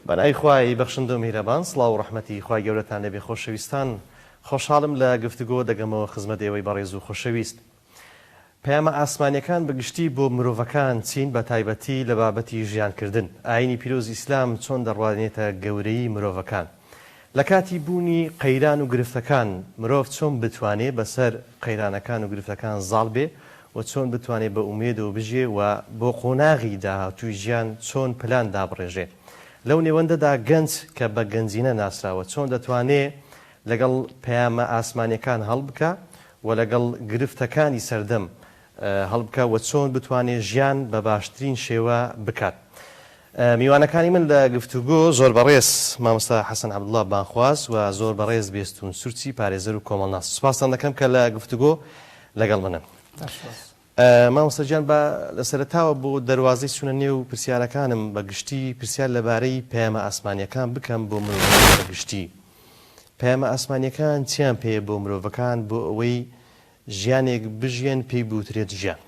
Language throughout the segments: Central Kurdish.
بەنای خوای بەخشندە و میهرەبان، سڵاو و ڕەحمەتی خوای گەورەتان لەبێ خۆشەویستان. خۆشحاڵم لە گفتوگۆ دەگەمەوە خزمەت ئێوەی بەڕێز و خۆشەویست. پەیامە ئاسمانیەکان بەگشتی بۆ مرۆڤەکان چین، بە تایبەتی لە بابەتی ژیانکردن. ئاینی پیرۆز ئیسلام چۆن دەڕوانێتە گەورەی مرۆڤەکان. لە کاتی بوونی قەیران و گرفتەکان مرۆڤ چۆن بتوانێت بەسەر قەیرانەکان و گرفتەکان زاڵ بێ و چۆن بتوانێت بە ئومێدەوە بژێ و بۆ قۆناغی داهاتووی ژیان چۆن پلان دابڕێژێ. لەو نێوەندەدا گەنج کە بە گەنجینە ناسراوە چۆن دەتوانێت لەگەڵ پەیامە ئاسمانیەکان هەڵبکە و لەگەڵ گرفتەکانی سەردەم هەڵبکە و چۆن بتوانێت ژیان بە باشترین شێوە بکات. میوانەکانی من لە گفتوگۆ زۆر بەڕێز مامۆستا حەسەن عەبدوڵڵا بانخواز و زۆر بەڕێز بێستون سورچی پارێزەر و کۆمەڵناس. سوپاسان دەکەم کە لە گفتوگۆ لەگەڵ منن. مامۆستا گیان بە لە سەرەتاوە بۆ دەواازەی چوونە نێو پرسیارەکانم بە گشتی پرسیار لەبارەی پەیامە ئاسمانیەکان بکەم بۆ مرۆڤەکان. بە گشتی پەیامە ئاسمانیەکان چیان پێیە بۆ مرۆڤەکان بۆ ئەوەی ژیانێک بژیان پێی بوترێت ژیان؟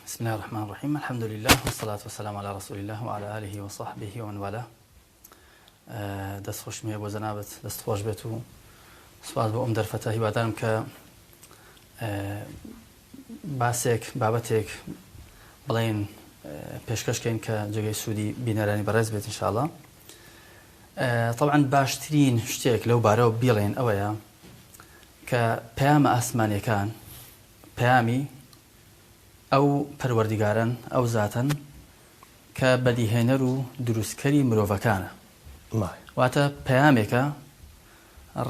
بسم الله الرحمن الرحيم، الحمد لله والصلاة والسلام على رسول الله وعلى آله وصحبه ومن والاه. دەست خۆشمێ بۆ جەنابەت، دەست خۆش بێت و سوپاس بۆ ئەم دەرفەتە هیوادارم کە باسێک بابەتێک بڵێن پێشکەشکەین کە جێگەی سوودی بینەرانی بەڕێز بێت ئینشاءالله. طبعا باشترین شتێک لەو بارەوە بیڵێن ئەوەیە کە پەیامە ئاسمانیەکان پەیامی ئەو پەروەردیگارن، ئەو زاتن کە بەدیهێنەر و دروستکەری مرۆڤەکانە. واتە پەیامێکە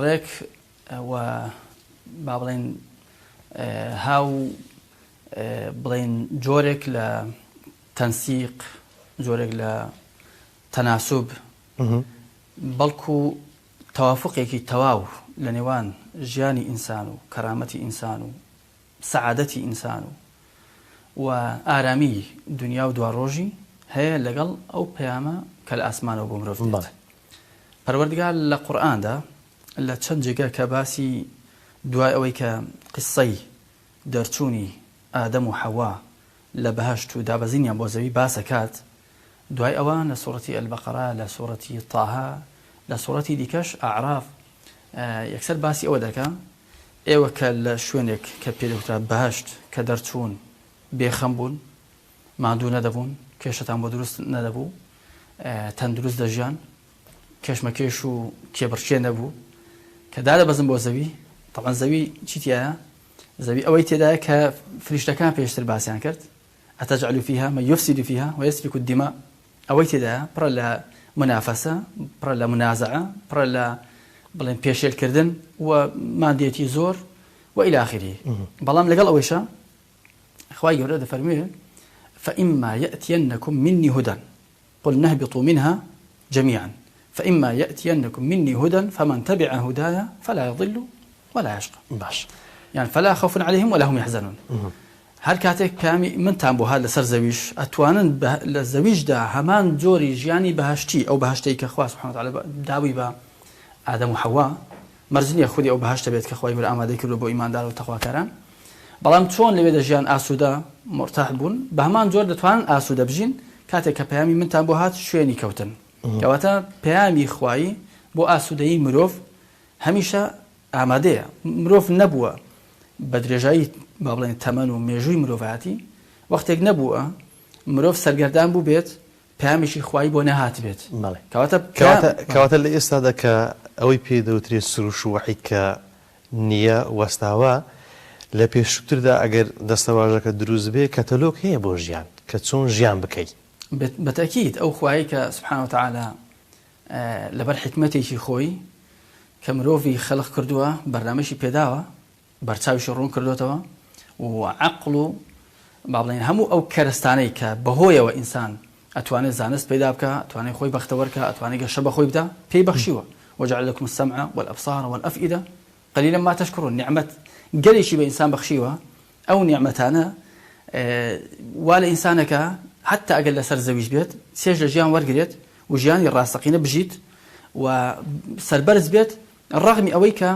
ڕێک و با بڵێن هاو بڵێن جۆرێک لە تەنسیق، جۆرێک لە تەناسوب، بەڵکو تەوافقێکی تەواو لە نێوان ژیانی ئینسان و کەرامەتی ئینسان و سەعادەتی ئینسان و ئارامی دنیا و دواڕۆژی هەیە لەگەڵ ئەو پەیامە کە لە ئاسمانەوە بۆ مرۆڤ دێت. پەروەردگار لە قورئاندا لە چەند جێگە کە باسی دوای ئەوەی کە قسەی دەرچوونی ئادەم و حەوا لە بەهەشت و دابەزینیان بۆ زەوی باسە کات، دوای ئەوە لە سوورەتی ئەلبەقەرە، لە سوورەتی تاها، لە سوورەتی دیکەش ئاعراف یەکسەر باسی ئەوە دەکا ئێوە کە لە شوێنێک کە پێدەوترا بەهەشت کە دەرچوون بێخەم بوون، ماندوو نەدەبوون، کێشتان بۆ دروست نەدەبوو، تەندروست دەژیان، کێشمەکێش و کێبڕکێ نەبوو، کە دادەبەزن بۆ زەوی. طبعا زەوی چیتیایە؟ زەوی ئەوەی تێدایە کە فریشتەکان پێشتر باسییان کرد، ئەتەجعل فیها من یفسد فیها ویسفک الدماء، ئەوەی تێدایە پڕە لە منافەسە، پڕە لە منازعە، پڕە لە بڵێن پێشێلکردن و مادێتی زۆر و إلى آخره. بەڵام لەگەڵ ئەوەیشە خوای گەورە دەفەرموێ فإما يأتينكم مني هدى قل نهبطوا منها جميعا فإما يأتينكم مني هدى فمن تبع هدايا فلا يضل ولا يشقى. باش يعني فلا خوف عليهم ولا هم يحزنون. هەر کاتێک پەیامی منتان بۆ هات لەسەر زەویش ئەتوانن لە زەویشدا هەمان جۆری ژیانی بەهەشتی، ئەو بەهەشتەی کە خوا سوبحانه وتعالى داوی بە ئادەم و حەوا، مەرجنیە خودی ئەو بەهەشتە بێت کە خوای گەورە ئامادەی کردو بۆ ئیماندار و تەقواکاران. بەڵام چۆن لەوێ دەژیان ئاسوودە مرتاح بوون، بە هەمان جۆر دەتوانن ئاسوودە بژین کاتێک کە پەیامی منتان بۆ هات شوێنی کەوتن. کەواتە پەیامی خوایی بۆ ئاسوودەیی مرۆڤ هەمیشە ئامادەیە. مرۆڤ نەبووە بە درێژایی با بڵێن تەمەن و مێژووی مرۆڤایەتی، وەختێک نەبووە مرۆڤ سەرگەردان بوو بێت پەیامیشی خوایی بۆ نەهات بێت. کەواتە لە ئێستادا کە ئەوەی پێدەوترێت سروش و وەحی کە نییە وەستاوە، لە پێشووتردا ئەگەر دەستەواژەکە دروست بێ کەتەلۆک هەیە بۆ ژیان کە چۆن ژیان بکەیت. بەتەکید ئەو خوایی کە سوبحانه وتعالى لەبەر حکمەتێکی خۆی کە مرۆڤی خەلق کردووە، بەرنامەیەکی پێداوە، بەرچاویشی ڕوون کردوێتەوە و عەقڵ و با بڵێن هەموو ئەو کەرەستانەی کە بەهۆیەوە ئینسان ئەتوانێت زانست پەیدا بکە، ئەتوانێت خۆی بەختەوەرکە، ئەتوانێت گەشە بەخۆی بدا، پێی بەخشیوە. وجعل لكم السمع والأبصار والأفئدة قليلا ما تشكرون. نعمت گەلێکی بە ئینسان بەخشیوە، ئەو نیعمەتانە وا لە ئینسانەکە حتا ئەگەر لەسەر زەویش بێت سێژ لە ژیان وەرگێت و ژیانی ڕاستەقینە بژیت و سەربەرز بێت، ڕەغمی ئەوەی کە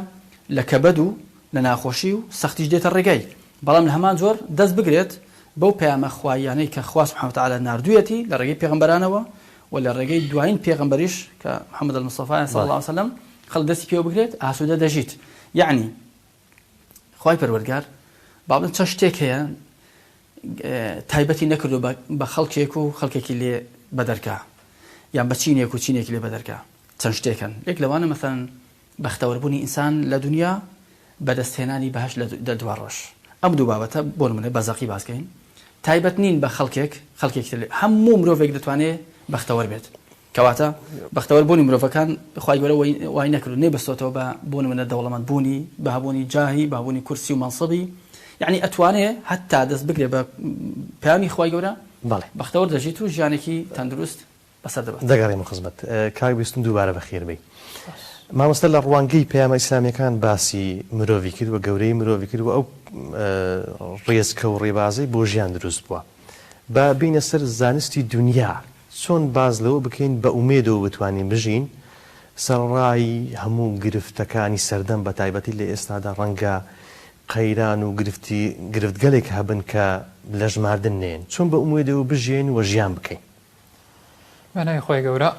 لە کەبەد و لە ناخۆشی و سەختیش دێتە ڕێگای. بەڵام لە هەمان جۆر دەست بگرێت بەو پەیامە خوایانەی کە خوا سوبحانه وتعالى ناردوویەتی لە ڕێگەی پێغەمبەرانەوە ولا ڕێگەی دوایین پێغەمبەریش کە محەممەد المستەفا صلی الله علیه وسلم خەڵک دەستی پێوە بگرێت ئاسوودە دەژیت یعنی خوای پەروەردگار بابن چ شتێک هەیە تایبەتی نەکردو بە خەڵکێک و خەڵکێکی لێ بەدەرکا یان بە چینێک و چینێکی لێ بەدەرکا چەند شتێکن یەک لەوانە مەثەن بەختەوەربوونی ئینسان لە دنیا بەدەستهێنانی بەهەشت لە دوا ڕۆژ ئەم دوو بابەتە بۆ نمونە بەزەقی باسکەین تایبەت نین بە خەڵکێک هەموو مرۆڤێک دەتوانێت بەختەوەر بێت کەواتە بەختەوەربوونی مرۆڤەکان خوای گەورە وای نەکردو نێبەستۆتەوە بە بۆ نمونە دەوڵەمەندبوونی بەهابوونی جاهی بەهابوونی کورسی و مەنسەبی یعنی ئەتوانێت هەتا دەست بگرێ بە پەیامی خوای گەورە بەختەوەر دەژیت و ژیانێکی تەندروست بەسەر دەبێت دەگەڕێمە خزمەت کاک بیستم دووبارە بەخێر بێ مامۆستا لە ڕوانگەی پەیامە ئیسلامیەکان باسی مرۆڤی کرد و گەورەی مرۆڤی کرد و ئەو ڕێزکە و ڕێبازەی بۆ ژیان دروست بووە بە بینە سەر زانستی دنیا چۆن باز لەوە بکەین بە ئومێدەوە بتوانین بژین سەرڕای هەموو گرفتەکانی سەردەم بە تایبەتی لە ئێستادا ڕەنگە قەیران و گرفتگەلێک هەبن کە لە ژماردن نێن چۆن بە ئومێدەوە بژین و ژیان بکەین بەنای خۆی گەورە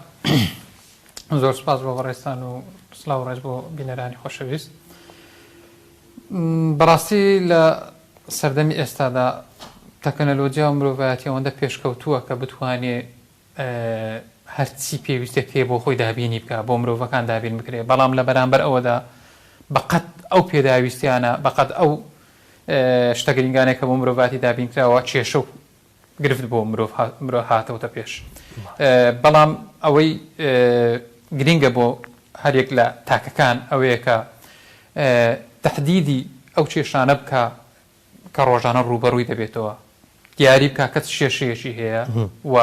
زۆر سپاس بۆ بەڕێستان و سڵاو ڕێژ بۆ بینەرانی خۆشەویست بەڕاستی لە سەردەمی ئێستادا تەکنەلۆجیا و مرۆڤایەتی ئەوەندە پێشکەوتووە کە بتوانێت هەرچی پێویستێک هەیە بۆ خۆی دابینی بکە بۆ مرۆڤەکان دابین بکرێت بەڵام لە بەرامبەر ئەوەدا بەقەت ئەو پێداویستیانە بەقەت ئەو شتە گرنگانێک کە بۆ مرۆڤاتی دابینکراوە کێشە و گرفت بۆ مرۆڤ هاتەوتە پێش بەڵام ئەوەی گرنگە بۆ هەرێک لە تاکەکان ئەوەیە کە تەحدیدی ئەو کێشانە بکە کە ڕۆژانە ڕوبەڕووی دەبێتەوە دیاری بکە کەس کێشەیەکی هەیە و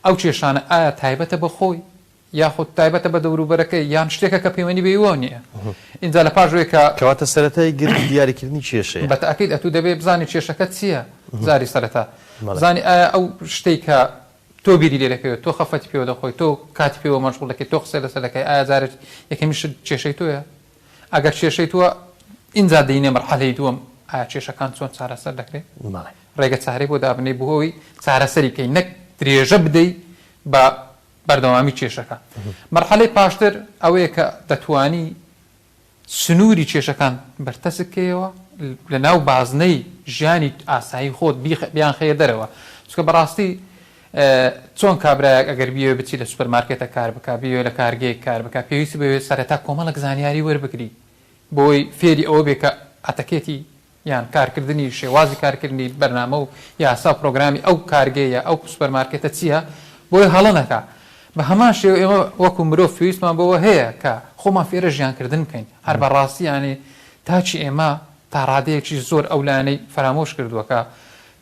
ئەو کێشانە ئایا تایبەتە بە خۆی یاخود تایبەتە بە دەوروبەرەکەی یان شتێکە کە پەیوەندی بەیوە نییە ئینجا لە پاژۆی کەواتە سەرەتای گرنگ دیاریکردنی کێشەیە بەتەئەکید ئەتوو دەبێت بزانی کێشەکەت چییە زاری سەرەتا زانی ئایا ئەو شتێک کە تۆ بیری لێ دەکەوێت تۆ خەفەتی پێوە دەخۆی تۆ کاتی پێوە مەشغوڵ دەکەیت تۆ قسە لەسەر دەکەی ئایا جارێک یەکەمی شت کێشەی تۆیە ئەگەر کێشەی تۆوە ئینجا دەینێ مەرحەلەی دووەم ئایا کێشەکان چۆن چارەسەر دەکرێت ڕێگە چارەی بۆ دابنێ بۆەوەی چارەسەری بکەی نەک درێژە بدەی بە بەردەوامی کێشەکە مەرحەلەی پاشتر ئەوەیە کە دەتوانی سنووری کێشەکان بەرتەسکەیەوە لە ناو بازنەی ژیانی ئاسایی خۆت بیان خەیە دەرەوە چکە بەڕاستی چۆن کابراایەک ئەگەر بیوێ بچی لە سوپەرمارکێتە کار بکە بیوێ لە کارگەیەک کار بکە پێویستی بەوێت سەرەتا کۆمەڵک زانیاری وەربگری بۆی فێری ئەوە بێ کە ئەتەکێتی یان کارکردنی شێوازی کارکردنی بەرنامە و یاسا پرۆگرامی ئەو کارگەیە ئەو سوپەرمارکێتە چییە بۆی هەڵە نەکا بە هەمان شێو ئێمە وەکو مرۆڤ پێویستمان بەوە هەیە کە خۆمان فێرە ژیانکردن بکەین هەر بەڕاستی یانێ تاچی ئێمە تا ڕادەیەکی زۆر ئەولانەی فرامۆش کردووەکە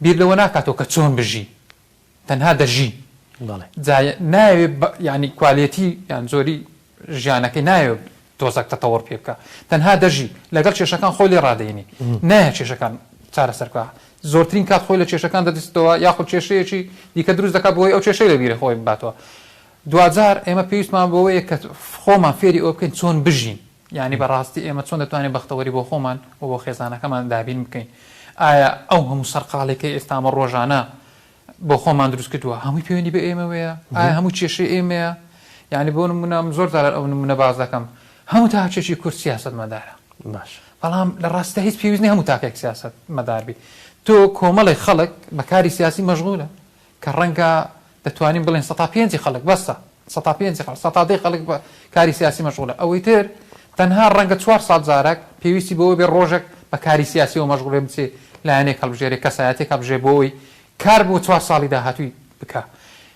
بیر لەوە ناکاتەوە کە چۆن بژی تەنها دەژی ناوێت ینی کوالێتی یان زۆری ژیانەکەی ناوێت تۆزەک تەتەوەڕ پێ بکە تەنها دەژی لەگەڵ کێشەکان خۆی لێ ڕادەینی نایە کێشەکان چارەسەرکە زۆرترین کات خۆی لە کێشەکان دەدەستەوە یاخود کێشەیەکی دیکە دروست دەکات بۆی ئەو کێشەی لەبیرە خۆی بباتەوە دوجار ئێمە پێویستمان بەوەیە کە خۆمان فێری ئەوە بکەین چۆن بژین یعنی بەڕاستی ئێمە چۆن دەتوانین بەختەوەری بۆ خۆمان و بۆ خێزانەکەمان دابین بکەین ئایا ئەو هەموو سەرقاڵێکی ئێستامە ڕۆژانە بۆ خۆمان دروست کردووە هەمووی پەیوەندی بە ئێمەوەیە ئایا هەموو کێشەی ئێمەیە یعنی بۆ نمونە زۆر جار ئەو نمونە باز دەکەم هەموو تاکێکی کورد سیاست مەدارە بەڵام لە ڕاستە هیچ پێویست هەموو تاکێک سیاست مەداربی تۆ کۆمەڵی خەڵک بە کاری سیاسی مەشغولە کە ڕەنگە دەتوانین بڵێن 105 خەڵک بەسە 105 خەڵک بە کاری سیاسی مەشغولە ئەوەی تر تەنها ڕەنگە 400 جارێک پێویستی بۆەوە بێ ڕۆژێک بە کاری سیاسی و مەشغولێ بچێ لایەنێک هەڵبژێرێ کەسایەتێک هەڵبژێ بۆەوەی کار بۆ 4 ساڵی داهاتووی بکە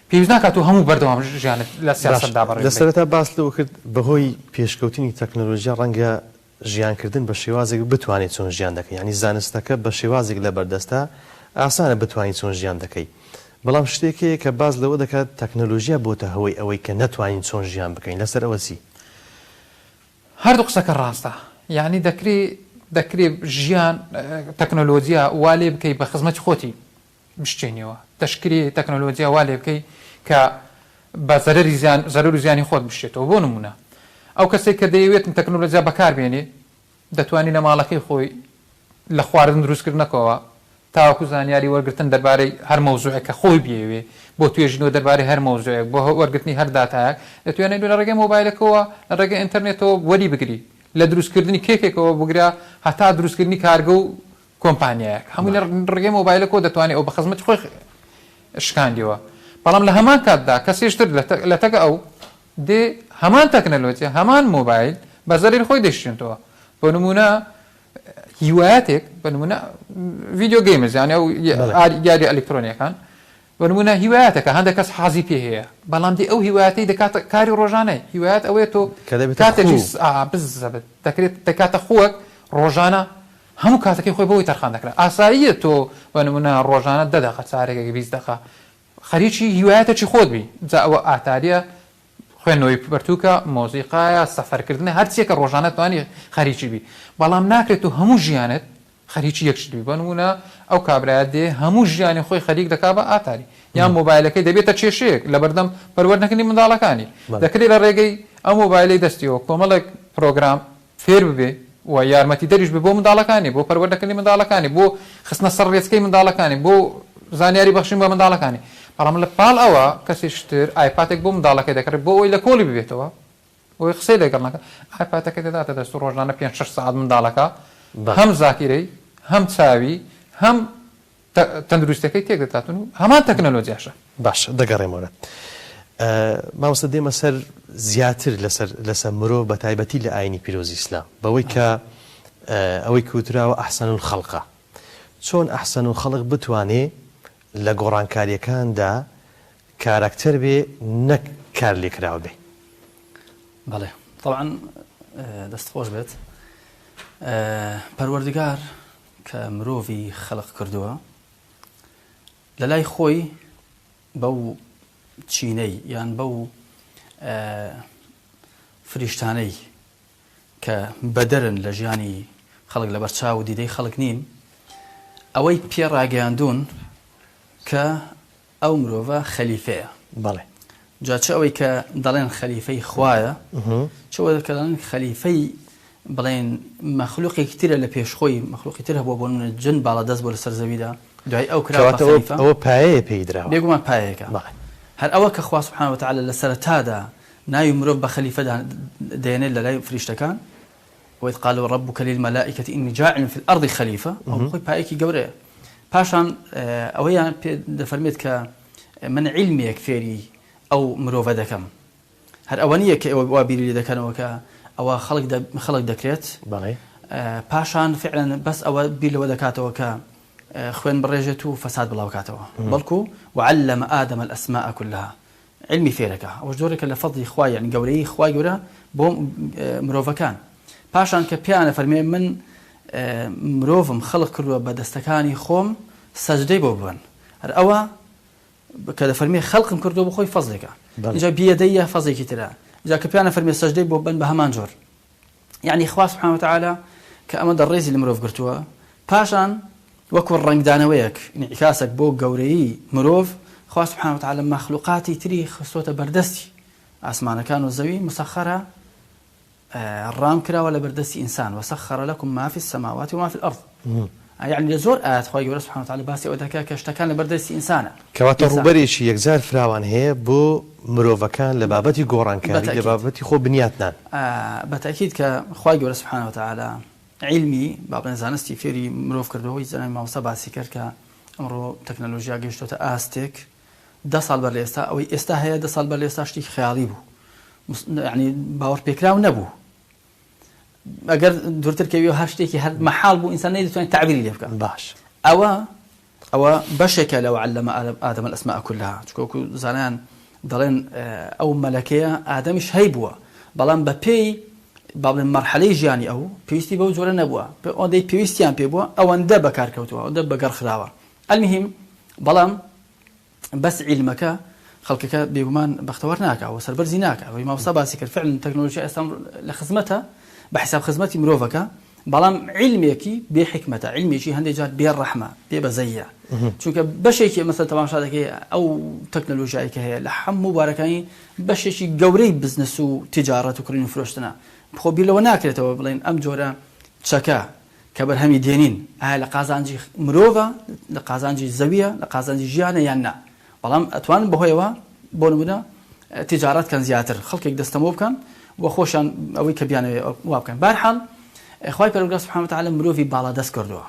پێویست ناکات و هەموو بەردەوام ژیانت لە سیاسەتدا بڕێت لە سەرەتا باس لەوە کرد بەهۆی پێشکەوتنی تەکنۆلۆژیا ڕەنگە ژیانکردن بە شێوازێک بتوانێت چۆن ژیان دەکەی ینی زانستەکە بە شێوازێک لە بەردەستا ئاسانە بتوانین چۆن ژیان دەکەی بەڵام شتێکەیە کە باز لەوە دەکات تەکنۆلۆژیا بۆتە هەوەی ئەوەی کە نەتوانین چۆن ژیان بکەین لەسەر ئەوە چی هەردوو قسەکە ڕاستە یعنی دەکرێت ژیان تەکنۆلۆجیا وا لێ بکەی بە خزمەتی خۆتی بشتێنیەوە دەشکری تەکنۆلۆجیا وا لێ بکەی کە بە زەرەر و زیانی خۆت بشێتەوە بۆ نمونە ئەو کەسێک کە دەیەوێت تەکنۆلۆجیا بەکاربێنێ دەتوانێت لە ماڵەکەی خۆی لە خواردن دروستکردنەکەەوە تاوەکو زانیاری وەرگتن دەربارەی هەر مەوزوعێک کە خۆی بێوێ بۆ توێژینەوە دەربارەی هەر مەوزوعێک بۆ وەرگرتنی هەر داتایەک دەتوانێت لە ڕێگەی مۆبایلەکەوە لە ڕێگەی ئینتەرنێتەوە وەری بگری لە دروستکردنی کێکێکەوە بگرا هەتا دروستکردنی کارگە و کۆمپانیایەک هەمووی لە ڕێگەی مۆبایلەکەەوە دەتوانێت ئەو بە خزمەتی خۆی شکاندیەوە بەڵام لە هەمان کاتدا کەسێشتر لە تەگە ئەو دێ هەمان تەکنەلۆجیە هەمان مۆبایل بەزەری خۆی دەشتێنەوە بۆ نمونە هیوایەتێک بە نمونە ڤیدیۆ گەیمز یانە ئەو یاری ئەلکترۆنیەکان بە نمونە هیوایەتەکە هەندێک کەس حەزی پێ هەیە بەڵام دی ئەو هیوایەتی دەکاتە کاری ڕۆژانەی هیوایەت ئەوەیە تۆ کاتێکی بزەبێت دەکرێت دەکاتە خۆک ڕۆژانە هەموو کاتەکەی خۆی بەوەی تەرخان دەکرێت ئاساییە تۆ بە نمونە ڕۆژانە 10 دقیقە چارێکێک 20 دقیقە خەریکی هیوایەتێکی خۆت بی جا ئەوە ئاتاریە خوێندنەوەی بەرتووکە مۆزیقایە سەفەرکردنە هەرچیەکە ڕۆژانە توانی خەریکی بی بەڵام ناکرێت و هەموو ژیانت خەریکی یەکشت بی بە نمونە ئەو کابرایەت دێ هەموو ژیانی خۆی خەریک دەکا بە ئاتاری یان مۆبایلەکەی دەبێتە کێشەیەک لە بەردەم پەروەردەکردنی منداڵەکانی دەکرێت لە ڕێگەی ئەو مۆبایلەی دەستیەوە کۆمەڵێک پرۆگرام فێر ببێ و یارمەتی دەریش بێ بۆ منداڵەکانی بۆ پەروەردەکردنی منداڵەکانی بۆ خستنە سەر ڕێچکەی منداڵەکانی بۆ زانیاری بەخشین بە منداڵەکانی بەڵام لە پاڵ ئەوە کەسیشتر ئایپاتێک بۆ منداڵەکەی دەکرێت بۆ ئەوی لە کۆڵی ببێتەوە ئەوی قسەی لەگەڵنەکە ئایپاتەکە دەداتە دەست و ڕۆژانە 5-6 ساعت منداڵەکە هەم زاکیرەی هەم چاوی هەم تەندروستەکەی تێک دەداتن و هەمان تەکنەلۆجیاشە باش دەگەڕێمەوە مامۆستا دێمە سەر زیاتر لەسەر مرۆڤ بە تایبەتی لە ئاینی پیرۆزی ئیسلام بەوەی کە ئەوەی کەوتراوە ئەحسەن الخەڵقە چۆن ئەحسەن الخەڵق بتوانێ لە گۆڕانکاریەکاندا کارکتەر بێ نەک کار لێکراوە بێ بەڵێ طبعا دەستخۆش بێت پەروەردگار کە مرۆڤی خەڵق کردووە لە لای خۆی بەو چینەی یان بەو فریشتانەی کە بەدەرن لە ژیانی خەڵک لە بەرچاو و دیدەی خەڵک نین ئەوەی پێڕاگەیاندون کە ئەو مرۆڤە خەلیفەیە بەڵێ جاچە ئەوەی کە دەڵێن خەلیفەی خوایە چەوە دەڵێن خەلیفەی بڵێن مەخلوقێکی ترە لە پێشخۆی مەخلوقی تر هەبووە بۆ نمونە جن باڵا دەست بۆ لەسەر زەویدا دوای ئەو کراوە خەلیفە ئەوە پایەیە پێی دراوە بێگومان پایەیەکە هەر ئەوە کە خوا سوبحانەهو وتەعالا لە سەرەتادا ناوی مرۆڤ بە خەلیفە دێنێت لە لای فریشتەکان وإذ قال ربك للملائكة إني جاعل في الأرض خليفة أو خوي بايكي جورة باشان أويا دفرميت ك من علمي كفيري أو مروفة دكم هر أوانية كوابيري دكان وكا أو خلق دكريت بله باشان فعلا بس أو بيل ودكاته وكا خوين بريجته فساد بلا وكاته بلكو وعلم آدم الأسماء كلها علمي فيرك وجدورك لفضل إخوي يعني جوري إخوي جورا بوم مروفة كان پاشان کە پیانە فەرمێ من مرۆڤم خەڵق کردووە بە دەستەکانی خۆم سەجدەی بۆ بن هەر ئەوە کە دەفەرمێ خەڵقم کردووە بۆ خۆی فەزلێکە اینجا بیەدەیە فەزێکی ترە اینجا کە پیانە فەرمێ سەجدەی بۆ بن بە هەمان جۆر یعنی خوا سوبحانەهو وتەعالا کە ئەمە دەڕێزی لە مرۆڤ گرتووە پاشان وەکو ڕنگدانەوەیەک انعکاسێک بۆ گەورەیی مرۆڤ خوا سوبحانەهو وتەعالا مەخلوقاتی تری خستۆتە بەردەستی ئاسمانەکان و زەوی مسەخەرە الرام كرا ولا بردسي إنسان وسخر لكم ما في السماوات وما في الأرض يعني لزور آيات خواهي سبحانه وتعالى باسي ودكا كاشتكان لبردسي إنسانا كواتر بريشي يكزار فراوان هي بو مروفكان لبابتي قوران كاري لبابتي خو بنياتنا بالتأكيد كخواهي سبحانه وتعالى علمي بابنا زانستي فيري مروف كردوه يزاني ما وصبع سيكر كأمرو تكنولوجيا قيشتو تآستيك 10 سال برليستا أو إستا هي 10 سال برليستا شتيك خيالي بو يعني باور بيكراو نبو اگر دورتر كيو هاشتيكي هاد محال بو انسان يدتوني تعبير ليه بكا باش او بشك لو علم ادم الاسماء كلها تشكوكو زانان دلين او ملكيه ادم مش هيبوا بلان ببي باب المرحله جاني او بيستي بو زور نبوا اودي بيستيان بيبوا او اند بكار كوتوا او دب بقر خلاوا المهم بلان بس علمك خلقك بيقومان بختورناك او سربرزيناك او ما وصباسك فعلا التكنولوجيا استمر لخدمتها بحساب خدمتي مروفك بلام علميكي بحكمة علمي شيء هندي جات بالرحمة ببزية چونك بشيء مثلا طبعا شادك او تكنولوجيا هي لحم مباركين بشيء جوري بزنس وتجارة وكرين فروشتنا بخو بيلو ناكلته بلين ام جورا شكا کە بەرهەمی دێنین ئایا لە قازانجی مرۆڤە لە قازانجی زەویە لە قازانجی ژیانە یان نا بەڵام ئەتوانن بەهۆیەوە بۆ نمونە تیجارەتکەن زیاتر خەڵکێک دەستەمۆ بکەن بۆ خۆشیان ئەوەی کە بیانەوێ وا بکەن بەرحاڵ خوای پەروەردگار سوبحانه وتعالى مرۆڤی باڵا دەست کردووە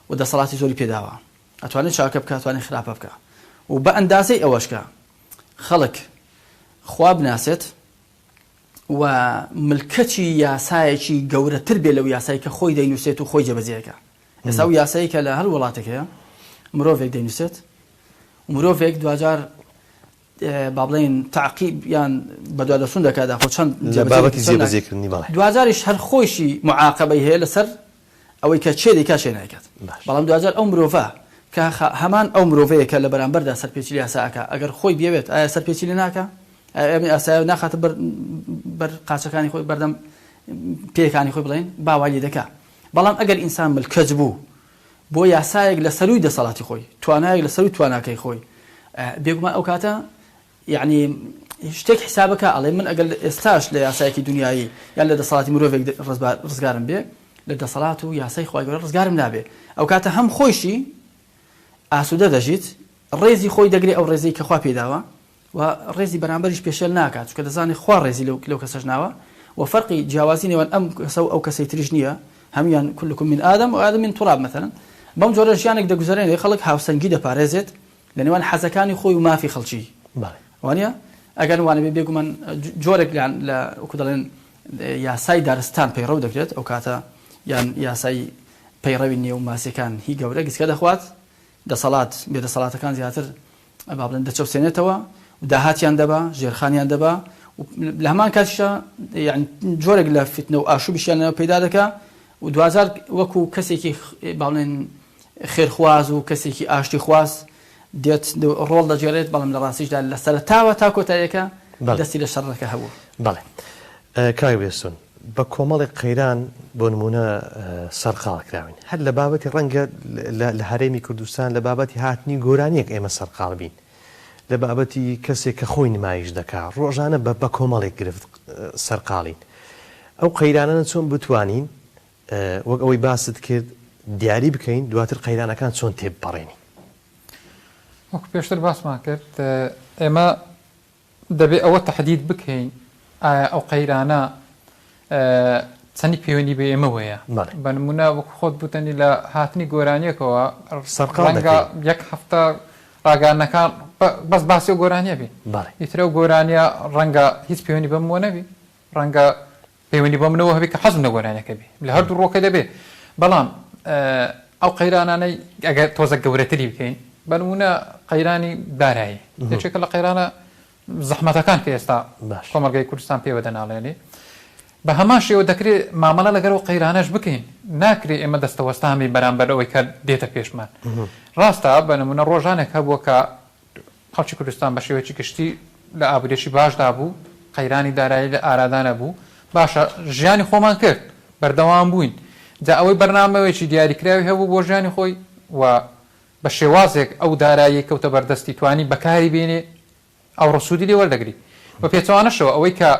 و دەسەڵاتی زۆری پێداوە ئەتوانێت چاکە بکە ئەتوانێت خراپە بکە و بە ئەندازەی ئەوەشکە خەڵک خوا بناسێت و ملکەتی یاسایەکی گەورەتر بێ لەو یاسایی کە خۆی دەینووسێت و خۆی جێبەجێەکە ئێستا و یاسایی کە لە هەر وڵاتێک هەیە مرۆڤێک دەینووسێت و مرۆڤێک دوجار با بڵێن تعقیب یان بەدوادەچوون دەکات خۆ چەند لە بابەتی جێبەجێکردنی بەڵێ دوجاریش هەر خۆشی معاقبەی هەیە لەسەر ئەوەی کە چێ دەیکات چێ نایکات بەڵام دوجار ئەو مرۆڤە کە هەمان ئەو مرۆڤەیە کە لە بەرامبەردا سەرپێچیلی یاساکە ئەگەر خۆی بێوێت ئایا سەرپێچیلی ناکە ئاسا ناخاتە بەر قاچەکانی خۆی بەردەم پێکانی خۆی بڵێن باوالی دەکا بەڵام ئەگەر ئینسان ملکەج بوو بۆ یاسایەک لە سەروی دەسەڵاتی خۆی توانایەک لە سەروی تواناکەی خۆی بێگومان ئەو کاتە یعنی شتێک حسابەکە ئەڵێ من ئەگەر ئێستاش لە یاسایەکی دنیایی یان لە دەسەڵاتی مرۆڤێک ڕزگارم بێ لە دەسەڵات و یاسای خۆی گەورە ڕزگارم نابێ ئەو کاتە هەم خۆشی ئاسوودە دەژیت ڕێزی خۆی دەگرێت ئەو ڕێزی کە خوا پێداوە و ڕێزی بەرامبەریش پێشێل ناکات چونکە دەزانێت خوا ڕێزی لەو کەسەش ناوە و فەرقی جیاوازی نێوان ئەم کەسە و ئەو کەسەی تریش نییە هەمیان كلكم من آدم وآدم من تراب مثلا بەم جۆرە ژیانێک دەگوزارێنێ خەڵک هاوسەنگی دەپارێزێت لە نێوان حەزەکانی خۆی و مافی خەڵکی وانە ئەگەر وانە بێگومان جۆرێک لە وەکو دەڵێن یاسای دارستان پەیڕەو دەکرێت ئەو کاتە یان یاسای پەیڕەوی نێو ماسیەکان هی گەورە گسکە دەخوات دەسەڵات بێدەسەڵاتەکان زیاتر با بڵێن دەچەوسێنێتەوە و داهاتیان دەبا ژێرخانیان دەبا لە هەمان کاتیشە یعنی جۆرێک لە فتنە و ئاشوبیشیانەوە پەیدا دەکا و دوازار وەکو کەسێکی باڵێن خێرخواز و کەسێکی ئاشتی خواز دێت ڕۆڵ دەجێڕێت بەڵام لە ڕاستیشدا لە سەرتاوە تا کۆتاییەکە دەستی لە شەڕەکە هەبوو بەڵێ کاک بێستون بە کۆمەڵێک قەیران بۆ نمونە سەرقاڵکراون هەر لە بابەتی ڕەنگە لە هەرێمی کوردستان لە بابەتی هاتنی گۆرانیەک ئێمە سەرقاڵ بین لە بابەتی کەسێک کە خۆی نمایش دەکات ڕۆژانە بە کۆمەڵێک گرفت سەرقاڵین ئەو قەیرانە چۆن بتوانین وەک ئەوەی باست کرد دیاری بکەین دواتر قەیرانەکان چۆن تێبپەڕێنی وەکو پێشتر باسمان کرد ئێمە دەبێت ئەوە تەحدید بکەین ئایا ئەو قەیرانە چەندی پەیوەندی بە ئێمە وەیە بە نمونە وەکو خۆت بوتنی لە هاتنی گۆرانیەکەوە ڕەنگە یەک هەفتە ڕاگەانەکان بەس باسی و گۆرانیە بێ ئیترە و گۆرانیە ڕەنگە هیچ پەیوەندی بەم وە نەبی ڕەنگە پەیوەندی بە منەوە هەبێت کە حەزم لە گۆرانیەکە بێ لە هەردوو ڕۆکە دەبێ بەڵام ئەو قەیرانانەی ئەگەر تۆزە گەورەتری بکەین بە نمونە قەیرانی دارایی یەکێکە لە قەیرانە زەحمەتەکان کە ئێستا کۆمەلگای کوردستان پێوە دەناڵێنێ بە هەمان شێوە دەکرێت مامەڵە لەگەرەوە قەیرانەش بکەین ناکرێت ئێمە دەستەوەستامی بەرامبەر ئەوەی کە دێتە پێشمان ڕاستە بە نمونە ڕۆژانێک هەبووە کە خەڵکی کوردستان بە شێوەیەکی گشتی لە ئابوورێکی باشدا بوو قەیرانی دارایی لە ئارادانە بوو باشە ژیانی خۆمان کرد بەردەوام بووین جا ئەوەی بەرنامەوەیکی دیاریکراوی هەبوو بۆ ژیانی خۆی و بە شێوازێک ئەو دارایی کەوتە بەردەستی توانی بەکاری بێنێ ئەو ڕسوودی لێ وەردەگری بە پێچەوانەشەوە ئەوەی کە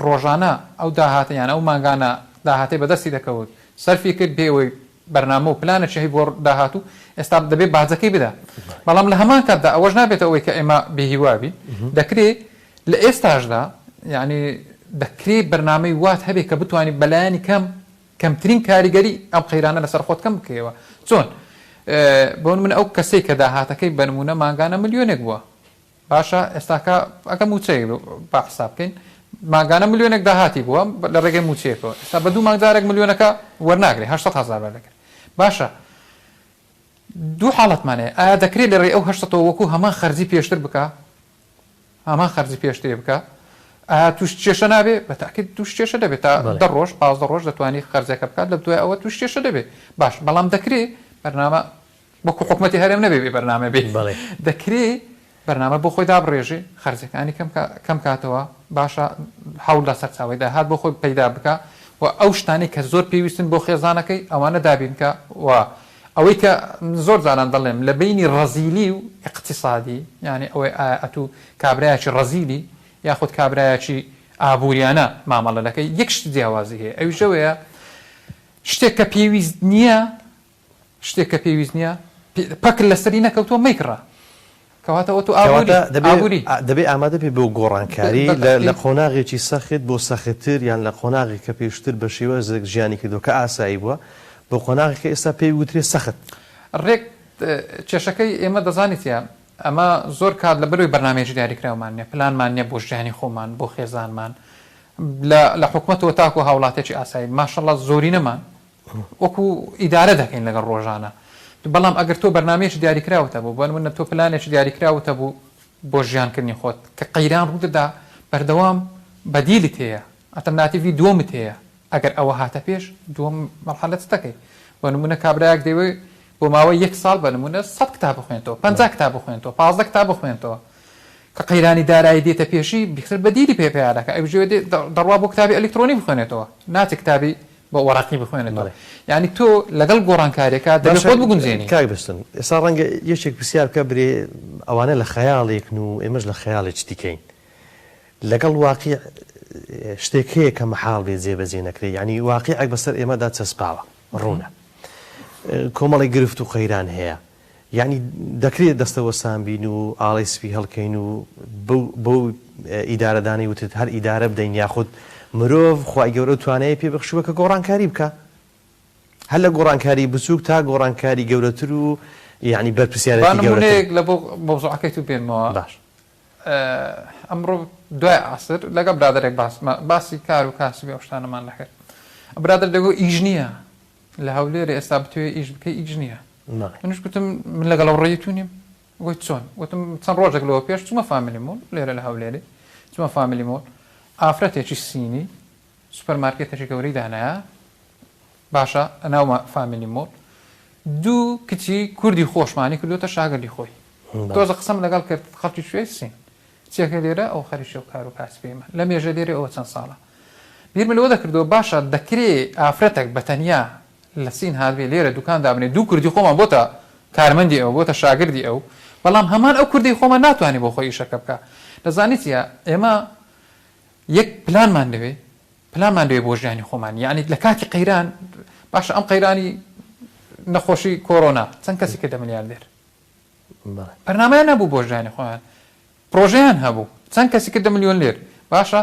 ڕۆژانە ئەو داهاتیان ئەو ماگانە داهاتی بەدەستی دەکەوت سەرفی کرد بێەوەی بەرنامە و پلانێکی بۆ داهاتوو ئێستا دەبێت باجەکەی بدا بەڵام لە هەمان کاتدا ئەوەش نابێت ئەوەی کە ئێمە بێهیوابی دەکرێت لە ئێستاشدا یعنی دەکرێت بەرنامەی وات هەبێت کە بتوانانی بەلایانی کەمترین کاریگەری ئەم قەیرانە لەسەر خۆت کەم بکەیەوە چۆن بۆ من ئەو کەسەی کە داهاتەکەی بەنمونە ماگانە ملیۆنێک بووە باشە ئێستاکە ئەگە موچەیە با حساب بکەین ماگانە ملیۆنێک داهاتی بووە لە ڕێگەی موچەیەکەوە ئێستا بە دوو مانگدارێک ملیۆنەکە وەرناگرێت 800,000 دەکرێت باشە دوو حاڵەتمانەیە ئایا دەکرێت لە ڕێ ئەو 800 وەکو هەمان خەرجی پێشتر بکە هەمان خەرجی پێشترێ بکە ئایا توش کێشە نابێت بە تاکید توش کێشە دەبێت تا 10 ڕۆژ 15 ڕۆژ دەتوانانی خەرجەکە بکات لە دوای ئەوە توش کێشە دەبێت باش بەڵام دەکرێت بەرنامە وەکو حکومەتی هەرێم نەبێ بەرنامە بێت دەکرێت بەرنامە بۆ خۆی دابڕێژێ خەرجەکانی کەم کاتەوە باشە هەوڵ لە سەرچاوی داهات بۆ خۆی پەیدا بکە و ئەو شتانی کە زۆر پێویستن بۆ خێزانەکەی ئەوانە دابینکە و ئەوەی کە زۆر جاران دەڵێم لە بینی ڕەزیلی و اقتصادی یعنی ئەوەی ئەتوو کابرایەکی ڕەزیلی یاخود کابرایەکی ئابووریانە مامەڵەکەی یەک شت جیاوازی هەیە ئەویشەوەیە شتێک کە پێویست نییە پەک لەسەری نەکەوتووە مەیکڕە کەواتە ئۆتو ئابووری دەبێ ئامادە پێ بۆ گۆڕانکاری لە قۆناغێکی سەخت بۆ سەختتر یان لە قۆناغی کە پێشتر بە شێوەزێک ژیانی کردو کە ئاسایی بووە بۆ قۆناغی کە ئێستا پێی وترێ سەخت ڕێک کێشەکەی ئێمە دەزانیتە ئەمە زۆر کات لە بەروی بەرنامێکی دیاریکراومان نیە پلانمان نییە بۆ ژیانی خۆمان بۆ خێزانمان لە حکوومەتەوە تاکو هاوڵاتێکی ئاسایی ماشەڵڵا زۆری نەمان وەکو ئیدارە دەکەین لەگەڵ ڕۆژانە بەڵام ئەگەر تۆ بەرنامێکی دیاریکراوتە بوو بۆ نمونە تۆ پلانێکی دیاریکراوتە بوو بۆ ژیانکردنی خۆت کە قەیران ڕوودەدا بەردەوام بەدیلت هەیە ئەتەرناتیڤی دووەمت هەیە ئەگەر ئەوە هاتە پێش دووەم مەرحەلەت دەکەی بۆ نمونە کابرایەک دەیەوێت بۆ ماوەی 1 ساڵ بە نمونە 100 کتاب بخوێنێتەوە 50 کتاب بخوێنێتەوە 15 کتاب بخوێنێتەوە کە قەیرانی دارایی دێتە پێشی بیخسر بەدیلی پێیانەکە ئەوژێ دەڕوا بۆ کتابی ئەلکترۆنی بخوێنێتەوە ناچێت کتابی بۆ وەڕقی بخوێنێتەوە یعنی تۆ لەگەڵ گۆڕانکاریەکە دەبێت خۆت بگونجێنی کاک بستن ئێستا ڕەنگە یەکێک پرسیار بکە برێ ئەوانە لە خەیاڵێکن و ئێمەش لە خەیاڵێک دیکەین لەگەڵ واقع شتێک هەیە کە مەحاڵ بێ جێبەجێ نەکرێت یعنی واقعێک بەسەر ئێمەدا چەسپاوە ڕوونە کۆمەڵی گرفت و قەیران هەیە یعنی دەکرێت دەستەوە سامبین و ئاڵی سپی هەڵکەین و بەو ئیدارەدانی وتت هەر ئیدارە بدەین یاخود مرۆڤ خوای گەورە توانایی پێ بەخشووە کە گۆڕانکاری بکە هەر لە گۆڕانکاری بچووک تا گۆڕانکاری گەورەتر و یعنی بەرپرسیارەتی گەورەتر لە بۆ مۆزوعەکەی تو بێنمەوە باش ئەمڕۆ دوای عەسر لەگەڵ برادێک باسی کار و کاسبی ئەو شتانەمان لەکرد برادر دەگۆ ئیش نییە لە هەولێرە ئێستا بتوێ ئیش بکەی ئیش نییە منش گوتم من لەگەڵ ڕێیتو نیم گوت چۆن وتم چەند ڕۆژێک لەوە پێش چوومە فامیلیمۆن لێرە لە هەولێرە چوومە فامیلیمۆن ئافرەتێکی سینی سوپەرمارکێتێکی گەورەی دانایە باشە ئەناومە فامیلیمۆن دوو کچی کوردی خۆشمانی کردوتە شاگردی خۆی تۆزە قسەم لەگەڵ کرد خەڵکی شوێ سین چێکە لێرە ئەو خەریشی و کار و کاسبێمە لە مێژە لێرە ئەوە چەند ساڵە بیرمە لەوە دەکردەوە باشە دەکرێت ئافرەتێک بەتەنیا لە سین هاوێ لێرە دوکان دابنێ دوو کوردی خۆمان بۆتە کارمەندی ئەو بۆتە شاگردی ئەو بەڵام هەمان ئەو کوردی خۆمان ناتوانانی بۆ خۆی ئیشەکە بکە دەزانیتە ئێمە یەک پلانمان دەوێت بۆ ژیانی خۆمان یعنی لە کاتی قەیران باشە ئەم قەیرانی نەخۆشی کۆرۆنا چەند کەسی کە 10 میلیاردێر بەرنامەیان نەبوو بۆ ژیانی خۆیان پرۆژەیان هەبوو چەند کەسی کە 10 میلیۆن لێر باشە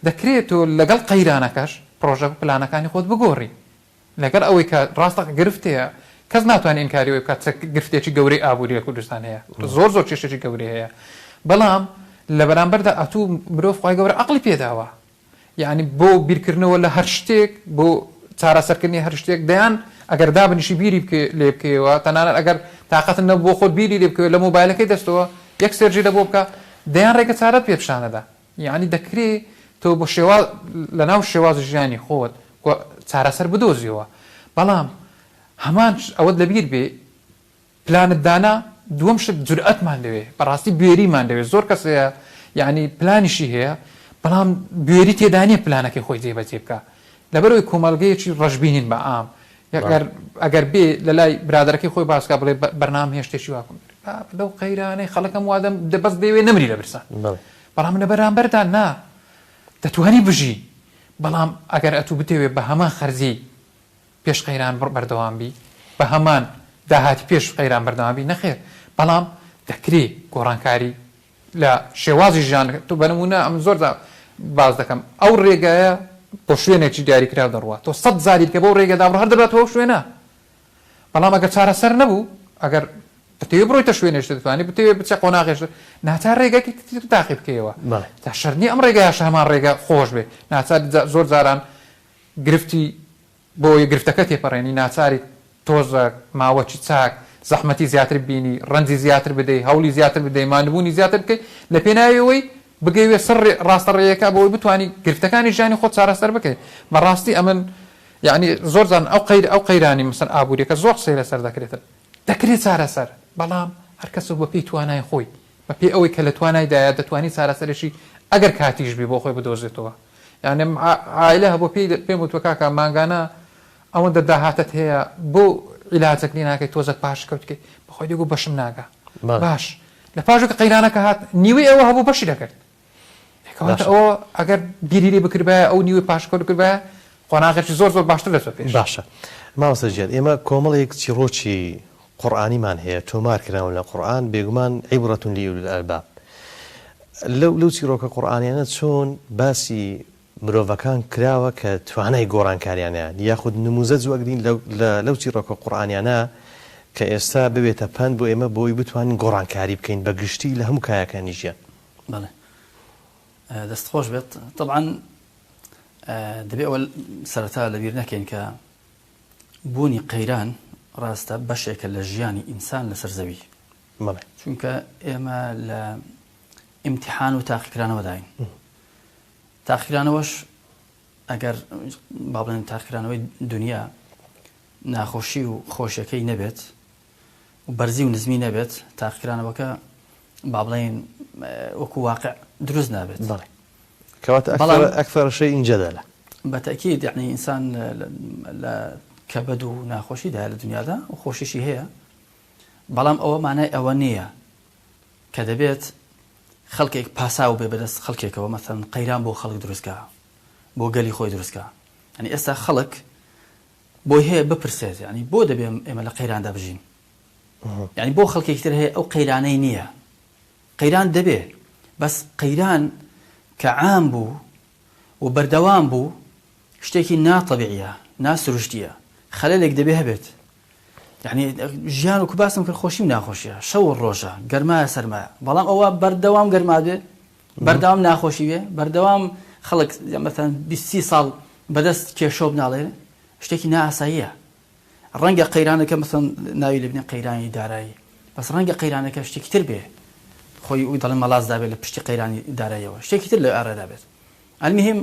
دەکرێت تۆ لەگەڵ قەیرانەکەش پرۆژە و پلانەکانی خۆت بگۆڕی لەگەر ئەوەی کە ڕاستە گرفتەیە کەس ناتوانێت ئینکاری وی بکات گرفتێکی گەورەی ئابووری لە کوردستان هەیە زۆر کێشێکی گەورەی هەیە بەڵام لە بەرامبەردا ئەتوو مرۆڤ خوای گەورە عەقڵی پێداوە یعنی بۆ بیرکردنەوە لە هەر شتێک بۆ چارەسەرکردنی هەر شتێک دەیان ئەگەر دابنیشی بیری لێ بکەوە تەنانەت ئەگەر تااقەتن نە بۆ خۆت بیری لێ بکەوە لە مۆبایلەکەی دەستەوە یەک سێرجی لە بۆ بکە دەیان ڕێگە چارەت پێ پیشانەدا یعنی دەکرێت تۆ بۆ لە ناو شێواز ژیانی خۆت چارەسەر بدۆزیەوە بەڵام هەمان ئەوەت لەبیر بێ پلانت دانا دووەم شت جورئەتمان دەوێت بەڕاستی بێریمان دەوێت زۆر کەسەیە یعنی پلانیشی هەیە بەڵام بێری تێدانیە پلانەکەی خۆی جێبەجێ بکە لەبەرەوەی کۆمەڵگەیەکی ڕەشبینین بە ئام ئەگەر بێ لە لای برادەکەی خۆی باسکە بڵێ بەرنامە هێشتێکی واکەم لەو قەیرانەی خەڵەکەم وادەم دەبەست دەوێ نەمری لە برسان بەڵام لە بەرامبەردا نا دەتوانی بژی بەڵام ئەگەر ئەتوو بتێوێت بە هەمان خەرزی پێش قەیران بەردەوامبی بە هەمان داهاتی پێش قەیران بەردەوامبی نەخێر بەڵام دەکرێت گۆڕانکاری لە شێوازی ژیان تۆ بەنمونە ئەم زۆر باز دەکەم ئەو ڕێگایە بۆ شوێنێکی دیاریکرا دەڕوە تۆ 100 زاری کە بۆ ڕێگەدا هەر دەبێتەوە شوێنە بەڵام ئەگەر چارەسەر نەبوو ئەگەر دەتەوێت بڕۆیتە شوێنێش دەتوانێت بتەوێت بچە قۆناغێش ناچار ڕێگەکی تاقی بکەیەوە تا شەرنی ئەم ڕێگایش هەمان ڕێگە خۆش بێ ناچار زۆر جاران گرفتی بۆ گرفتەکە تێپەڕێنی ناچاری تۆزە ماوەکی چاک زەحمەتی زیاتر بینی ڕەنجی زیاتر بدەی هەوڵی زیاتر بدەی مانبوونی زیاتر بکەی لە پێناویەوەی بگەوێ سەر ڕاستە ڕێیەکە بۆی بتوانانی گرفتەکانی ژیانی خۆت چارەسەر بکەیت بەڕاستی ئەمن یعنی زۆر زان ئەو قەیرانی مەسەن ئابووریەکە زۆر قسەی لەسەر دەکرێت چارەسەر بەڵام هەر کەس بە پێی توانای خۆی بە پێی ئەوەی کە لە توانایدایە دەتوانی چارەسەرشی ئەگەر کاتیش بێ بۆ خۆی بدۆزێتەوە یعنی عائلە هەبوو پێم وتوە کاکە مانگانە ئەوەندە داهاتت هەیە بۆ عیلاجێک لێ ناکەی تۆزە پاش کەوتکەی بەخۆی دەگو بەشم ناگە باش لە پاشۆکە قەیرانەکە هات نیوەی ئەوە هەبوو بەشی دەکرد ئەوە ئەگەر بیری لێ بکردبایە ئەو نیوەی پاشکۆ بکردبایە قۆناغێکی زۆر زۆر باشتر دەچێت پێش. باشە ماوەسەرجیان ئێمە کۆمەڵێک چیرۆکی قورئانیمان هەیە تۆمار کراون لە قورئان بێگومان عیبرەتون لأولی الألباب لەو چیرۆکە قورئانیانە چۆن باسی مرۆڤەکان کراوە کە توانای گۆڕانکاریانیان یاخود نموزە جوەگرین لەو چیرۆکە قورئانیانە کە ئێستا ببێتە پند بۆ ئێمە بۆی بتوانین گۆڕانکاری بکەین بە گشتی لە هەموو کایەکانی ژیان. بەڵێ دەستخۆش بێت طبعا دەبێت ئەوە سەرەتا لەبیر نەکەین کە بوونی قەیران ڕاستە بەشێکە لە ژیانی ئینسان لەسەر زەوی چونکە ئێمە لە ئیمتیحان و تاقیکرانەوەداین تاقیکرانەوەش ئەگەر با بڵێن تاقیکرانەوەی دنیا ناخۆشی و خۆشیەکەی نەبێت و بەرزی و نزمی نەبێت تاقیکرانەوەکە با بڵێن وەکو واقع دروست نابێت. کەواتە ئەکثەر شەی ئینجەدا لە بەتەکید یعنی ئینسان لە کەبەد و ناخۆشیدا لە دنیادا و خۆشیشی هەیە بەڵام ئەوە مانای ئەوە نییە کە دەبێت خەڵکێک پاساو بێ بەدەست خەڵکێکەوە مەثەن قەیران بۆ خەڵک دروستکە بۆ گەلی خۆی دروستکە ینی ئێستا خەڵک بۆی هەیە بپرسێت ینی بۆ دەبێت ئێمە لە قەیراندا بژین ینی بۆ خەڵکێکی تر هەیە ئەو قەیرانەی نییە قەیران دەبێ بەس قەیران کە عام بوو و بەردەوام بوو شتێکی ناتەبیعیە ناسروشتیە خەلەلێک دەبێ هەبێت یعنی ژیان و کوباسم کرد خۆشی و ناخۆشیە شەو و ڕۆژە گەرمایە سەرمایە بەڵام ئەوە بەردەوام گەرما بێ بەردەوام ناخۆشی بێ بەردەوام خەڵک مەثەن 20 ساڵ بەدەست کێشە بناڵێ شتێکی نائاساییە ڕەنگە قەیرانەکە مەثەن ناوی لەبنێ قەیرانی دارایی بەس ڕەنگە قەیرانەکە شتێکی تر بێ خۆی و دەڵێن مەڵاز دابێت لە پشتی قەیرانی داراییەوە شتێکی تر لە ئارەدا بێت المهم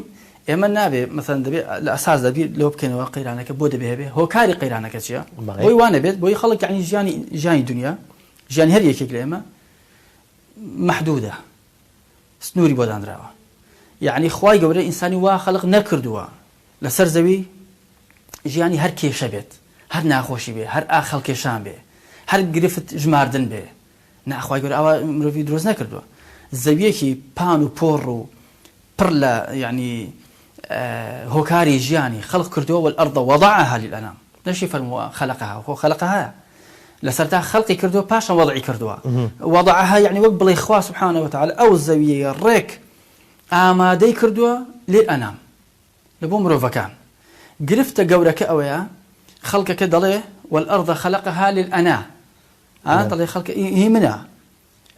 ئێمە نابێ مەثەن دەبێت لە ئەساس دەبێت لەوە بکەینەوە قەیرانەکە بۆ دەبێ هەبێ هۆکاری قەیرانەکە چییە بۆی وانە بێت بۆی خەڵک یعنی ژیانی دنیا ژیان هەر یەکێک لە ئێمە محدودە سنووری بۆ دانراوە یعنی خوای گەورە ئینسانی وا خەڵق نەکردووە لەسەر زەوی ژیانی هەر کێشە بێت هەر ناخۆشی بێ هەر ئاخەڵ کێشان بێ هەر گرفت ژماردن بێ ناخوای گەورە ئەوە مرۆڤی دروست نەکردووە زەویەکی پان و پۆڕ و پڕ لە یعنی هۆکاری ژیانی خەڵق کردووە والأرض وضعها للأنام نەشی فەرمووە خەلقها خۆ خەلقها لەسەرتا خەڵقی کردووە پاشان وضعی کردووە وضعها یعنی وەک بڵێ خوا سبحانه وتعالى ئەو زەویە ڕێک ئامادەی کردووە للأنام لە بۆ مرۆڤەکان گرفتە گەورەکە ئەوەیە خەڵکەکە دەڵێ والأرض خلقها للأنام دەڵێ خەڵک هی منە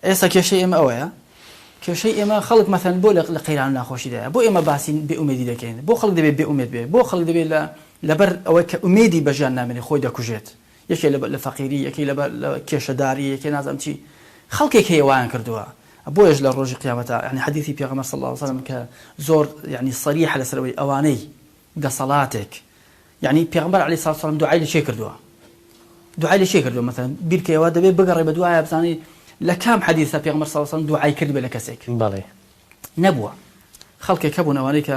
ئێستا کێشەی ئێمە ئەوەیە کێشەی ئێمە خەڵک مەثەن بۆ لە قەیران ناخۆشیدایە بۆ ئێمە باسی بێئومێدی دەکەین بۆ خەڵک دەبێت بێئومێد بێ بۆ خەڵک دەبێت لەبەر ئەوەی کە ئومێدی بەژیان نامێنێ خۆی دەکوژێت یەکێ لە فەقیری یەکەی لە کێشەداری یەکێ نازانم چی خەڵکێک هەیە وایان کردووە بۆیش لە ڕۆژی قیامەتە یعنی حەدیثی پێغەمبەر صلی الله علیه وسلم کە زۆر یعنی صریح لەسەرەوەی ئەوانەی دەسەڵاتێک یعنی پێغەمبەر عەلەیهی سەڵاتو وسەلام دوعای لە چێ کردووە دوعای لە چێ کردووە مەثەن بیرکەوە دەبێت بگەڕێ بە دوعای بزانی لە کام حەدیثە پێغەمبەر صلی الله علیه وسلم دوعای کرد بە لە کەسێک بەڵێ نەبووە خەڵکێک هەبوون ئەوانەی کە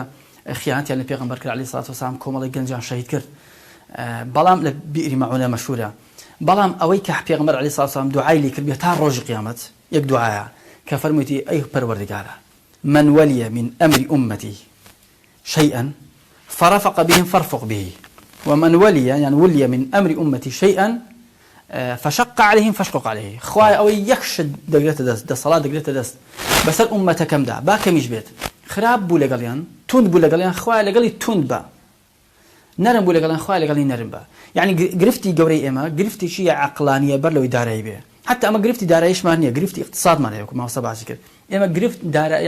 خیانەتیان لە پێغەمبەر کرد عەلەیهی سەڵاتو وسەلام کۆمەڵی گەنجیان شەهید کرد بەڵام لە بیئری مەعونە مەشهورە بەڵام ئەوەی کە پێغەمبەر عەلەیهی سەڵاتو وسەلام دوعای لێ کرد تا ڕۆژی قیامەت یەک دوعایە کە فەرموویەتی ئەی پەروەردگارە من ولي من أمر أمتي شيئا فرفق بهم فارفق به ومن ولي يعني ولي من أمر أمتي شيئا فشق عليهم فاشقق عليه خوای ئەوەی یەکشت دەگرێتە دەست دە سەڵات دەگرێتە دەست بەسەر ئومەتەکەمدا با کەمیش بێت خراپ بوو لەگەڵیان توند بوو لەگەڵیان خوای لەگەڵی توند بە نەرم بوو لەگەڵیان خوای لەگەڵی نەرم بە یعنی گرفتی گەورەی ئێمە گرفتێکی عەقلانیە بەر لەوەی دارایی بێ حتى ئەمە گرفتی داراییشمان نییە گرفتی اقتصادمان هەیە وەکو مامۆستا باسی کرد ئێمە گرفت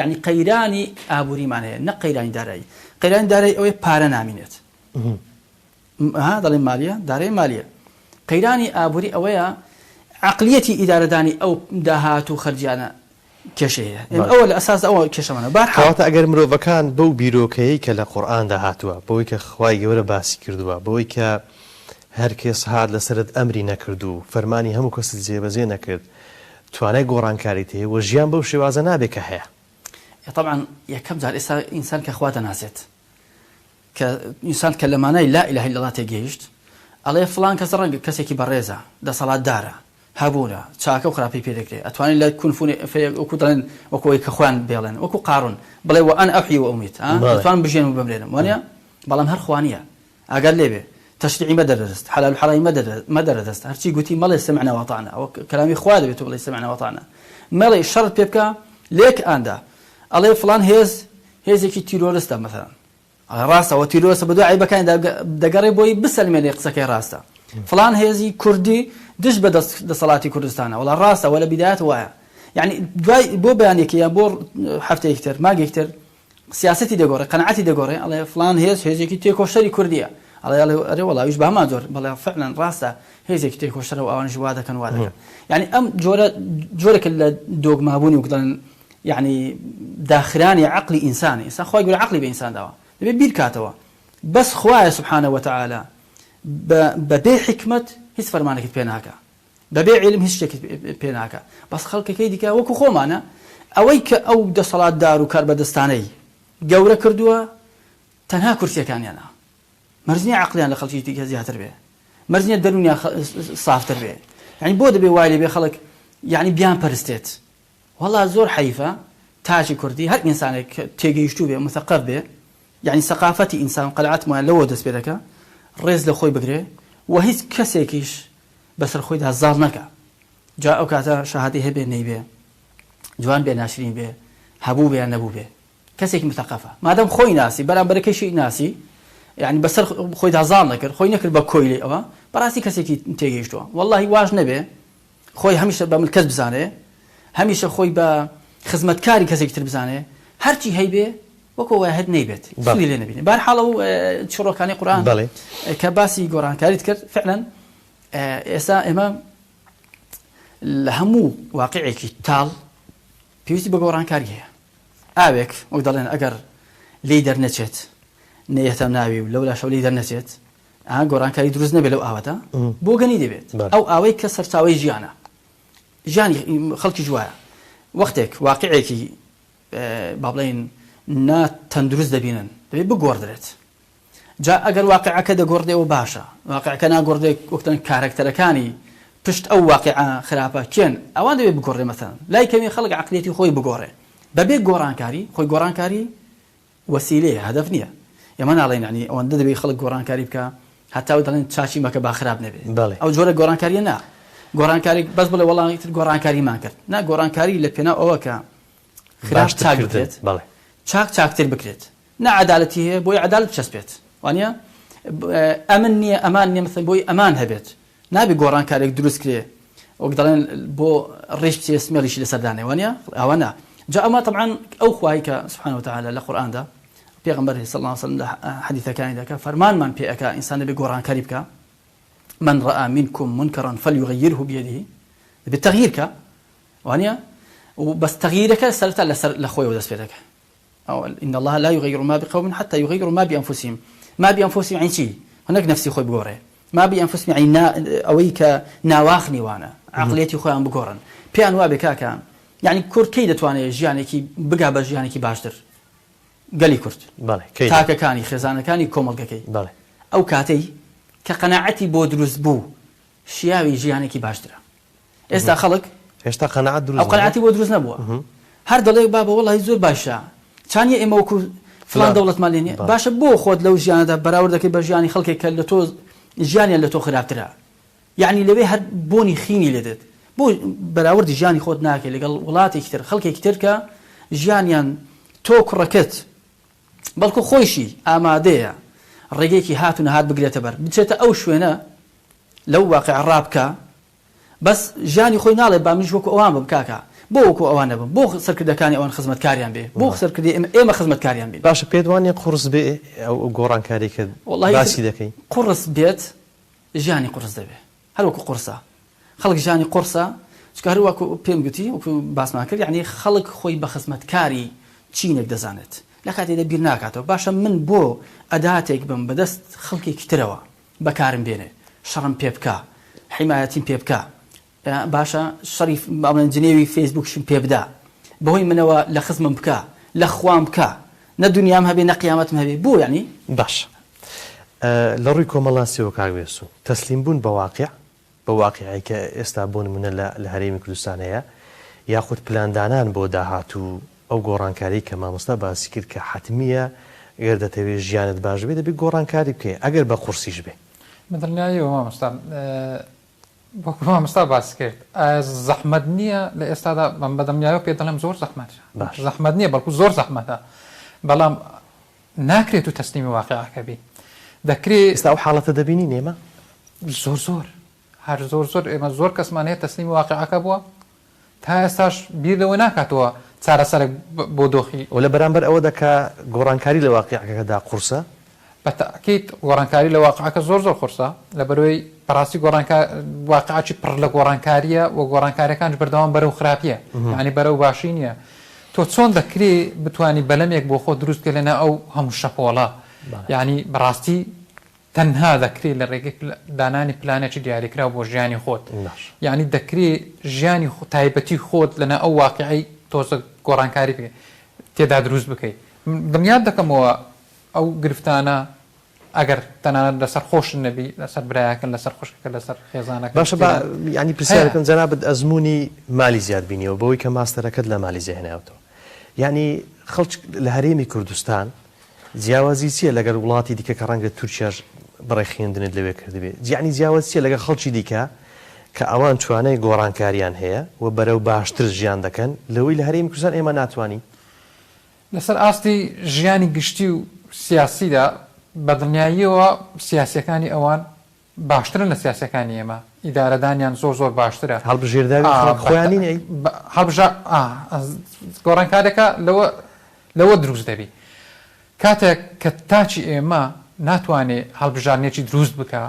یعنی قەیرانی ئابووریمان هەیە نە قەیرانی دارایی قەیرانی دارایی ئەوەی پارە نامینێت دەڵێن مالیە دارایی مالیە قەیرانی ئابووری ئەوەیە عەقلیەتی ئیدارەدانی ئەو داهات و خەرجیانە کێشەیە ئەوە لە ئەساس ئەوە کێشەمانە کەواتە ئەگەر مرۆڤەکان بەو بیرۆکەیەی کە لە قورئاندا هاتووە بەوەی کە خوای گەورە باسی کردووە بەوەی کە هەر کەس هات لەسەرت ئەمری نەکرد و فەرمانی هەموو کەست جێبەجێ نەکرد توانای گۆڕانکاریت هەیە و ژیان بەو شێوازە نابێت کە هەیە طبعا یەکەم جار ئێستا ئینسان کە خوا دەناسێت کە ئینسان کە لەمانای لا ئیلاهە ئیلڵڵا تێگەیشت ئەڵێ فڵان کەس ڕەنگە کەسێکی بەڕێزە دەسەڵاتدارە هەبوونە چاکە و خراپەی پێ دەکرێت ئەتوانین لە کونفونی وەکو دەڵێن وەکو ئەوەی کە خۆیان بێڵێن وەکو قارون بڵێ وەئەنا ئوحیی وەئومیت ئەتوانم بژێن و بمرێنم وانە بەڵام هەر خوانیە ئەگەر لێبێ تشریعی مەدەرەست حلال حرام مەدەرەست هەرچی گوتی مەڵێ سمعنا وەطعنا ئەو کەلامی خوا دەبێت و بڵێ سمعنا وەطعنا مەڵێ شەڕت پێ بکە لێک ئاندا ئەڵێ فڵان هێزێکی تیرۆرستە مەثەڵەن ڕاستەوە تیرۆرستە بە دوای عیبەکانی دەگەڕێ بۆی بسەلمێنێ قسەکەی ڕاستە فڵان هێزی کوردی دش بە دەسەڵاتی کوردستانە وڵا ڕاستە وە لە بیدایەت وایە یعنی دوای بۆ بەیانێکی یان بۆ هەفتەیەک تر ماگێک تر سیاسەتی دەگۆڕێ قەنەعەتی دەگۆڕێ ئەڵێ فڵان هێزێکی تێکۆشەری کوردیە ئەڵێ وەڵاویش بە هەمان جۆر بەڵێ فعلاً ڕاستە هێزێکی تێکۆشەرە و ئەوانش وا دەکەن وا دەکەن یعنی ئەم جۆرێک لە دۆگمابوونی وکدڵن یعنی داخرانی عقلی ئینسانی ئینسان خۆی گوێ عقلی بە ئینسان داوە دەبێت بیر کاتەوە بەس خوایە سبحانه وتعالى بەبێ حکمت هیچ فەرمانێکت پێ ناکە بەبێ عیلم هیچ شتێکت پێ ناکە بەس خەڵکەکەی دیکە وەکو خۆمانە ئەوەی کە ئەو دەسەڵاتدار و کاربەدەستانەی گەورە کردووە تەنها کورسیەکانیانە مەرج نییە عەقلیان لە خەڵکی دیکە زیاتر بێ مەرج نییە دەرونیان سافتر بێ یعنی بۆ دەبێ وای لێ بێ خەڵک یعنی بیان پەرستێت وەڵا زۆر حەیفە تاجی کوردی هەر ئینسانێک تێگەیشتوو بێ مثەقەف بێ یعنی سەقافەتی ئینسان قەنەعەتمان لەوە دەست پێ دەکە ڕێز لە خۆی بگرێ و هیچ کەسێکیش بەسەر خۆیدا زاڵ نەکە جا ئەو کاتە شەهادەی هەبێ نەیبێ جوان بێ ناشرین بێ هەبوو بێ یان نەبوو بێ کەسێکی متەقەفە مادەم خۆی ناسی بەرامبەرەکەیشی ناسی یعنی بەسەر خۆیدا زاڵ نەکرد خۆی نەکرد بە کۆی لێ ئەوە بەڕاستی کەسێکی تێگەیشتووە وەڵڵاهی واژ نەبێ خۆی هەمیشە بە ملکەت بزانێ هەمیشە خۆی بە خزمەتکاری کەسێکی تر بزانێ هەرچی هەیبێ وەکو واحد نەیبێت سوودی لێ نەبینێ بەرحاڵ ئەو چڕۆکانی قورئان کە باسی گۆڕانکاریت کرد فعلا ئێستا ئێمە لە هەموو واقعێکی تاڵ پێویستی بە گۆڕانکاری هەیە ئاوێک وەک دەڵێن ئەگەر لێی دەرنەچێت نەیەتە ناوی و لەولا شەو لێی دەرنەچێت گۆڕانکاری دروست نەبێت لەو ئاوەتە بۆ گەنی دەبێت ئەو ئاوەی کە سەرچاوەی ژیانە ژیانی خەڵکی جوایە وەختێک واقعێکی با بڵێن ناتەندروست دەبینن دەبێت بگۆڕدرێت جا ئەگەر واقعەکە دەگۆڕدێەوە باشە واقعەکە ناگۆڕدێت وەختەن کارکتەرەکانی پشت ئەو واقعە خراپە کێن ئەوان دەبێت بگۆڕێ مەثەڵەن لای کەمی خەڵک عەقلیەتی خۆی بگۆڕێ بەبێ گۆڕانکاری خۆی گۆڕانکاری وەسیلەیە هەدەف نییە ئێمە ناڵێن یعنی ئەوەندە دەبێت خەڵک گۆڕانکاری بکە هەتا دەڵێن چاچی مەکە با خراپ نەبێت ئەو جۆرە گۆڕانکاریە نا گۆڕانکاری بەس بڵێ وەڵامی تر گۆڕانکاریمان کرد نا گۆڕانکاری لە پێناو ئەوە کە خراپ چاک بکرێت چاک چاکتر بکرێت نا عەدالەتی هەیە بۆی عەدالەت بچەسپێت وانە ئەمن نییە ئەمان نییە مەثەڵەن بۆی ئەمان هەبێت نابێ گۆڕانکارێک دروست کرێ وەک دەڵێن بۆ ڕێژ بچێ سمێڵیشی لەسەردانێ وانە ئەوە نا جا ئەمە طبعا ئەو خوای کە سبحانه وتعالى لە قورئاندا پێغەمبەر صلی الله علیه وسلم لە حەدیثەکانی دەکا فەرمانمان پێ ئەکا ئینسان دەبێ گۆڕانکاری بکە من رأى منكم منكرا فليغيره بيده بالتغيير كا وانيا وبس تغييرك سرت لخوي ودس بيدك او ان الله لا يغير ما بقوم حتى يغيروا ما بانفسهم ما بانفسهم عين شيء هناك نفسي خوي بقوره ما بانفسهم عين اويك ناواخني وانا عقليتي خويا بقورن بيان وابكاكا يعني كور كيد تواني جيانيكي بقى بجيانيكي باشتر قالي كرت تاكا كاني خزانه كاني كوملككي او كاتي كقناعتي بو دروز بو شياوي جيانيكي باشترا استا خلق هێشتا قەنەعەت دروست او قناعتي بو دروز نبووە هەر دەڵێ بابا والله زۆر باشە چانیە ئێمە وەکو فلان دەوڵەت مالێنیە باشە بۆ خۆت لەو ژیانەدا بەراورد دەکەی بە ژیانی خەڵکێک کە لە تۆ ژیانیان لە تۆ خراپترە یعنی لەوێ هەر بۆنی خینی لێدێت بۆ بەراوردی ژیانی خۆت ناکەی لەگەڵ وڵاتێکی تر خەڵکێکی تر کە ژیانیان تۆ کوڕەکەت بەڵکو خۆیشی ئامادەیە ڕێگەیەکی هات و نەهات بگرێتە بەر بچێتە ئەو شوێنە لەو واقع ڕابکە بەس ژیانی خۆی ناڵێ با منیش وەکو ئەوان بم کاکە بۆ وەکو ئەوان نەبم بۆ سەرکردەکانی ئەوان خزمەتکاریان بێ بۆ سەرکردی ئێمە خزمەتکاریان بێ باشە پێت وانیە قورس بێ ئەو گۆڕانکاری کە باسی دەکەی قورس بێت ژیانی قورس دەبێ هەر وەکو قورسە خەڵک ژیانی قورسە چکە هەر وەکو پێم گوتی وەکو باسمان کرد یعنی خەڵک خۆی بە خزمەتکاری چینێک دەزانێت لە کاتێکدا بیر ناکاتەوە باشە من بۆ ئەداتێک بم بەدەست خەڵکێکی ترەوە بەکارم بێنێ شەڕم پێ بکە حیمایەتیم پێ بکە باشە شەریف باڵێن جنێوی فێسبوکشم پێ بدا بەهۆی منەوە لە خزمم بکە لە خوام بکە نە دونیام هەبێ نە قیامەتم هەبێ بۆ یعنی باش لە ڕووی کۆمەڵاسیەوە کاگوێسو تەسلیم بوون بە واقع بە واقعی کە ئێستا بۆ نمونە لە هەرێمی کوردستان هەیە یاخود پلاندانان بۆ داهاتوو ئەو گۆڕانکاری کە مامۆستا باسی کرد کە حتمیە ئێر دەتەوێت ژیانت باش بێ دەبێت گۆڕانکاری بکەیت ئەگەر بە قورسیش بێ بەدڵنیاییەوە مامۆستا وەکو مامۆستا باس کرد زەحمەت نییە لە ئێستادا بەدڵنیاییەوە پێ دەڵێم زۆر زەحمەت نییە بەڵکو زۆر زەحمەتە بەڵام ناکرێت و تەسلیمی واقعەکە بی دەکرێت ئێستا ئەو حاڵەتە دەبینی نێمە زۆر هەر زۆر ئێمە زۆر کەسمان هەیە تەسلیمی واقعەکە بووە تا ئێستاش بیرەوە ناکاتەوە چارەسەرێک بۆ دۆخی و لە بەرامبەر ئەوە دەکا گۆڕانکاری لە واقعەکەدا قورسە بەتەکیت گۆڕانکاری لە واقعەکە زۆر قورسە لە بەرەوەی بەڕاستی واقعاتی پڕ لە گۆڕانکاریە و گۆڕانکاریەکانش بەردەوام بەرەو خراپیە یعنی بەرەو باشی نییە تۆ چۆن دەکرێت بتانی بەلەمێک بۆ خۆ دروستکە لەنا ئەو هەموو شەپۆڵە یعنی بەڕاستی تەنها دەکرێت لە ڕێگەی دانانی پلانێکی دیاریکرا بۆ ژیانی خۆت یعنی دەکرێت ژیانی تایبەتی خۆت لەنا ئەو واقعی تۆزە گۆڕانکاری بکەیت تێدا دروست بکەیت دڵنیات دەکەمەوە ئەو گرفتانە ئەگەر تەنانەت لەسەر خۆش نەبی لەسەر برایەکەن لەسەر خوشکەکە لەسەر خێزانەکە باشە ینی پرسیارەکەم جەنابەت ئەزمموی مالی زیاد بینیەوە بەوەی کە ماستەرەکەت لە مالیزیا هێناوتەوە یعنی خەڵک لە هەرێمی کوردستان جیاوازی چیە لەگەر وڵاتی دیکە کە ڕەنگە تورکیاش بڕێ خوێندنت لەوێ کردبێت جیانی جیاواز چیە لەگەر خەڵکی دیکە کە ئەوان توانای گۆڕانکاریان هەیە و بەرەو باشتر ژیان دەکەن لەوەی لە هەرێمی کوردستان ئێمە ناتوانین لەسەر ئاستی ژیانی گشتی و سیاسیدا بەدڵنیاییەوە سیاسەکانی ئەوان باشترن لە سیاسەکانی ئێمە ئیدارەدانیان زۆر باشترە هەڵبژێرداوی خۆیانین گۆڕانکارێکە لەوە دروست دەبی کاتێک کە تاچی ئێمە ناتوانێت هەڵبژارنێکی دروست بکە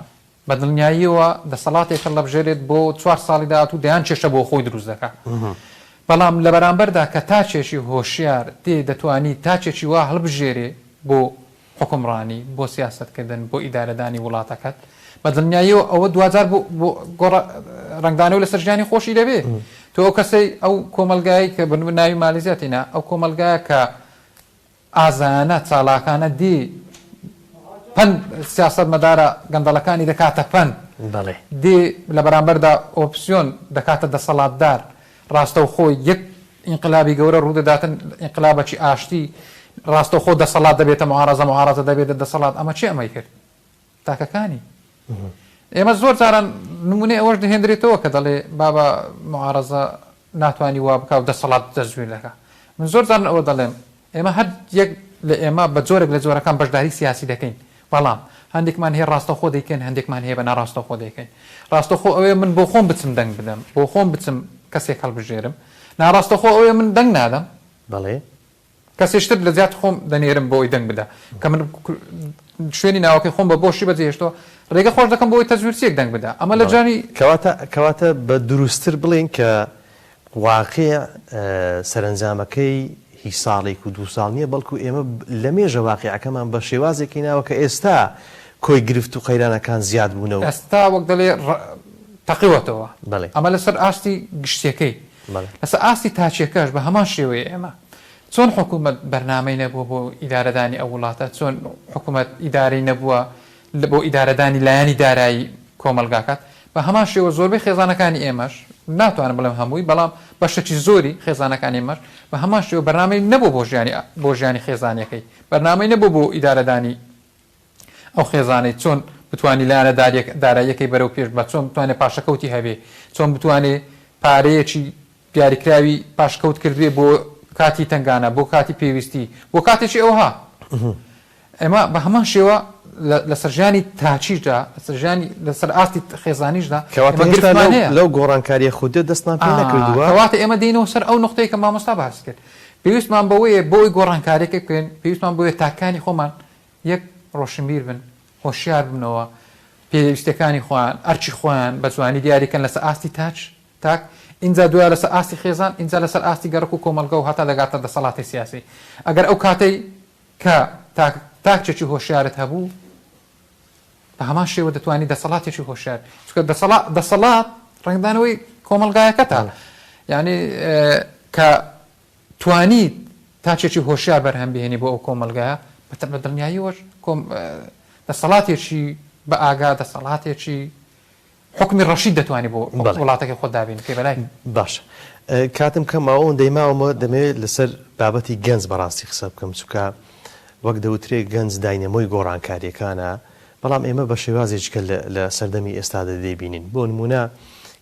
بەدڵنیاییەوە دەسەڵاتێکە لە بژێرێت بۆ 4 ساڵی داهاتوو دەیان کێشە بۆ خۆی دروست دەکات بەڵام لە بەرامبەردا کە تاچێکی هۆشیار تێ دەتوانی تاچێکی وا هەڵبژێرێ بۆ حکومڕانی بۆ سیاستکردن بۆ ئیدارەدانی وڵاتەکەت بەدڵنیاییەوە ئەوە دوجار بۆ ڕنگدانەوە لە سەرژیانی خۆشی دەبێت تۆ ئەو کەسەی ئەو کۆمەلگایی کە بن ناوی مالیزیاتینا ئەو کۆمەلگایە کە ئازانە چالاکانە دی پەن سیاست مەدارە گەندەڵەکانی دەکاتە پەن دی لە بەرامبەردا ئۆپسیۆن دەکاتە دەسەڵاتدار ڕاستە خۆی یەک ئینقلابی گەورە ڕوودەداتن ئینقلابەکی ئاشتی ڕاستە خۆ دەسەڵات دەبێتە معارەزە دەبێتە دەسەڵات ئەمە چی ئەمەی کرد تاکەکانی ئێمە زۆر جاران نمونەی ئەوەش دەهێنرێتەوە کە دەڵێ بابە معارەزە ناتوانانی وا بکە و دەسەڵات دەزوێن دەکە من زۆر جاران ئەوە دەڵێم ئێمە هەر یەک لە ئێمە بە جۆرێک لە جۆرەکان بەشداری سیاسی دەکەین بەڵام هەندێکمان هەیە ڕاستە خۆ دەیکەن هەندێکمان هەیە بە ناڕاستە خۆ دەیکەین ڕاستە خۆ ئەوەیە من بۆ خۆم بچم دەنگ بدەم بۆ خۆم بچم کەسێک هەڵبژێرم ناڕاستە خۆ ئەوەیە من دەنگ نادەم بەڵێ کەسێشتر لە زیات خۆم دەنێرم بۆی دەنگ بدە کە من شوێنی ناوەکەی خۆم بە بۆشی بەجێشتەوە ڕێگە خۆش دەکەم بۆی تەزویرچێک دەنگ بدە ئەمە لە جانی کەواتە بە دروستتر بڵێن کە واقع سەرنجامەکەی هیچ ساڵێک و 2 ساڵ نییە بەڵکو ئێمە لە مێژە واقعەکەمان بە شێوازێکی ناوە کە ئێستا کۆی گرفت و قەیرانەکان زیاد بوونەوە ئێستا وەک دەڵێ تەقیوەتەوە ئەمە لەسەر ئاستی گشتەکەی لەسەر ئاستی تاچیەکەش بە هەمان شێوەیە ئێمە چۆن حکوومەت بەرنامەی نەبووە بۆ ئیدارەدانی ئەو وڵاتە چۆن حکوومەت ئیدارەی نەبووە بۆ ئیدارەدانی لایەنی دارایی کۆمەلگاکات بە هەمان شێوە زۆربەی خێزانەکانی ئێمەش ناتوانم بڵێم هەمووی بەڵام بەشێکی زۆری خێزانەکانی ئێمەش بە هەمان شێوە بەرنامەی نەبوو بۆ ژیانی خێزانەکەی بەرنامەی نەبوو بۆ ئیدارەدانی ئەو خێزانەی چۆن بتوانانی لایەنە داراییەکەی بەرەو پێش بە چۆن بتوانێت پاشەکەوتی هەبێ چۆن بتوانێت پارەیەکی دیاریکراوی پاشکەوت کردوێ بۆ کاتی تنگانە بۆ کاتی پێویستی بۆ کاتێکی ئەوها ئێمە بە هەمان شێوە لە سەرژیانی تاچیشدا لەسەر ئاستی خێزانیشدا لەو گۆڕانکاریە خودێ دەستمان پێ نەکردووە کەواتە ئێمە دێنەوە سەر ئەو نقطەی کە مامۆستا باس کرد پێویستمان بەوەیە بۆی گۆڕانکاریەکە بکەین پێویستمان بۆیە تاکانی خۆمان یەک ڕۆشنبیر بن هۆشیار بنەوە پێویستەکانی خۆیان ئەرچی خۆیان بە جوانی دیاریکەن لەسەر ئاستی تاک اینجا دوای لەسەر ئاستی خێزان اینجا لەسەر ئاستی گەڕک و کۆمەلگە و هەتا دەگاتە دەسەڵاتی سیاسی ئەگەر ئەو کاتەی کە تاکچێکی هۆشیارت هەبوو بە هەمان شێوە دەتوانانی دەسەڵاتێکی هۆشیار چونکە دەسەڵات ڕنگدانەوەی کۆمەلگایەکەتە یعنی کە توانی تاچێکی هۆشیار بەرهەم بهێنی بۆ ئەو کۆمەلگایە بە دڵنیاییەوەش دەسەڵاتێکی بە ئاگا دەسەڵاتێکی حکمی ڕەشید دەتوانانی بۆ وڵاتەکە خۆ دابین پێ بەلای باش کاتم کەماوە دەیماوەمە دەمەوێت لەسەر بابەتی گەنج بەڕاستی قسە بکەم چونکە وەک دەوترێت گەنج داینەمۆی گۆڕانکاریەکانە بەڵام ئێمە بە شێوازێککە لە سەردەمی ئێستادا دەیبینین بۆ نمونە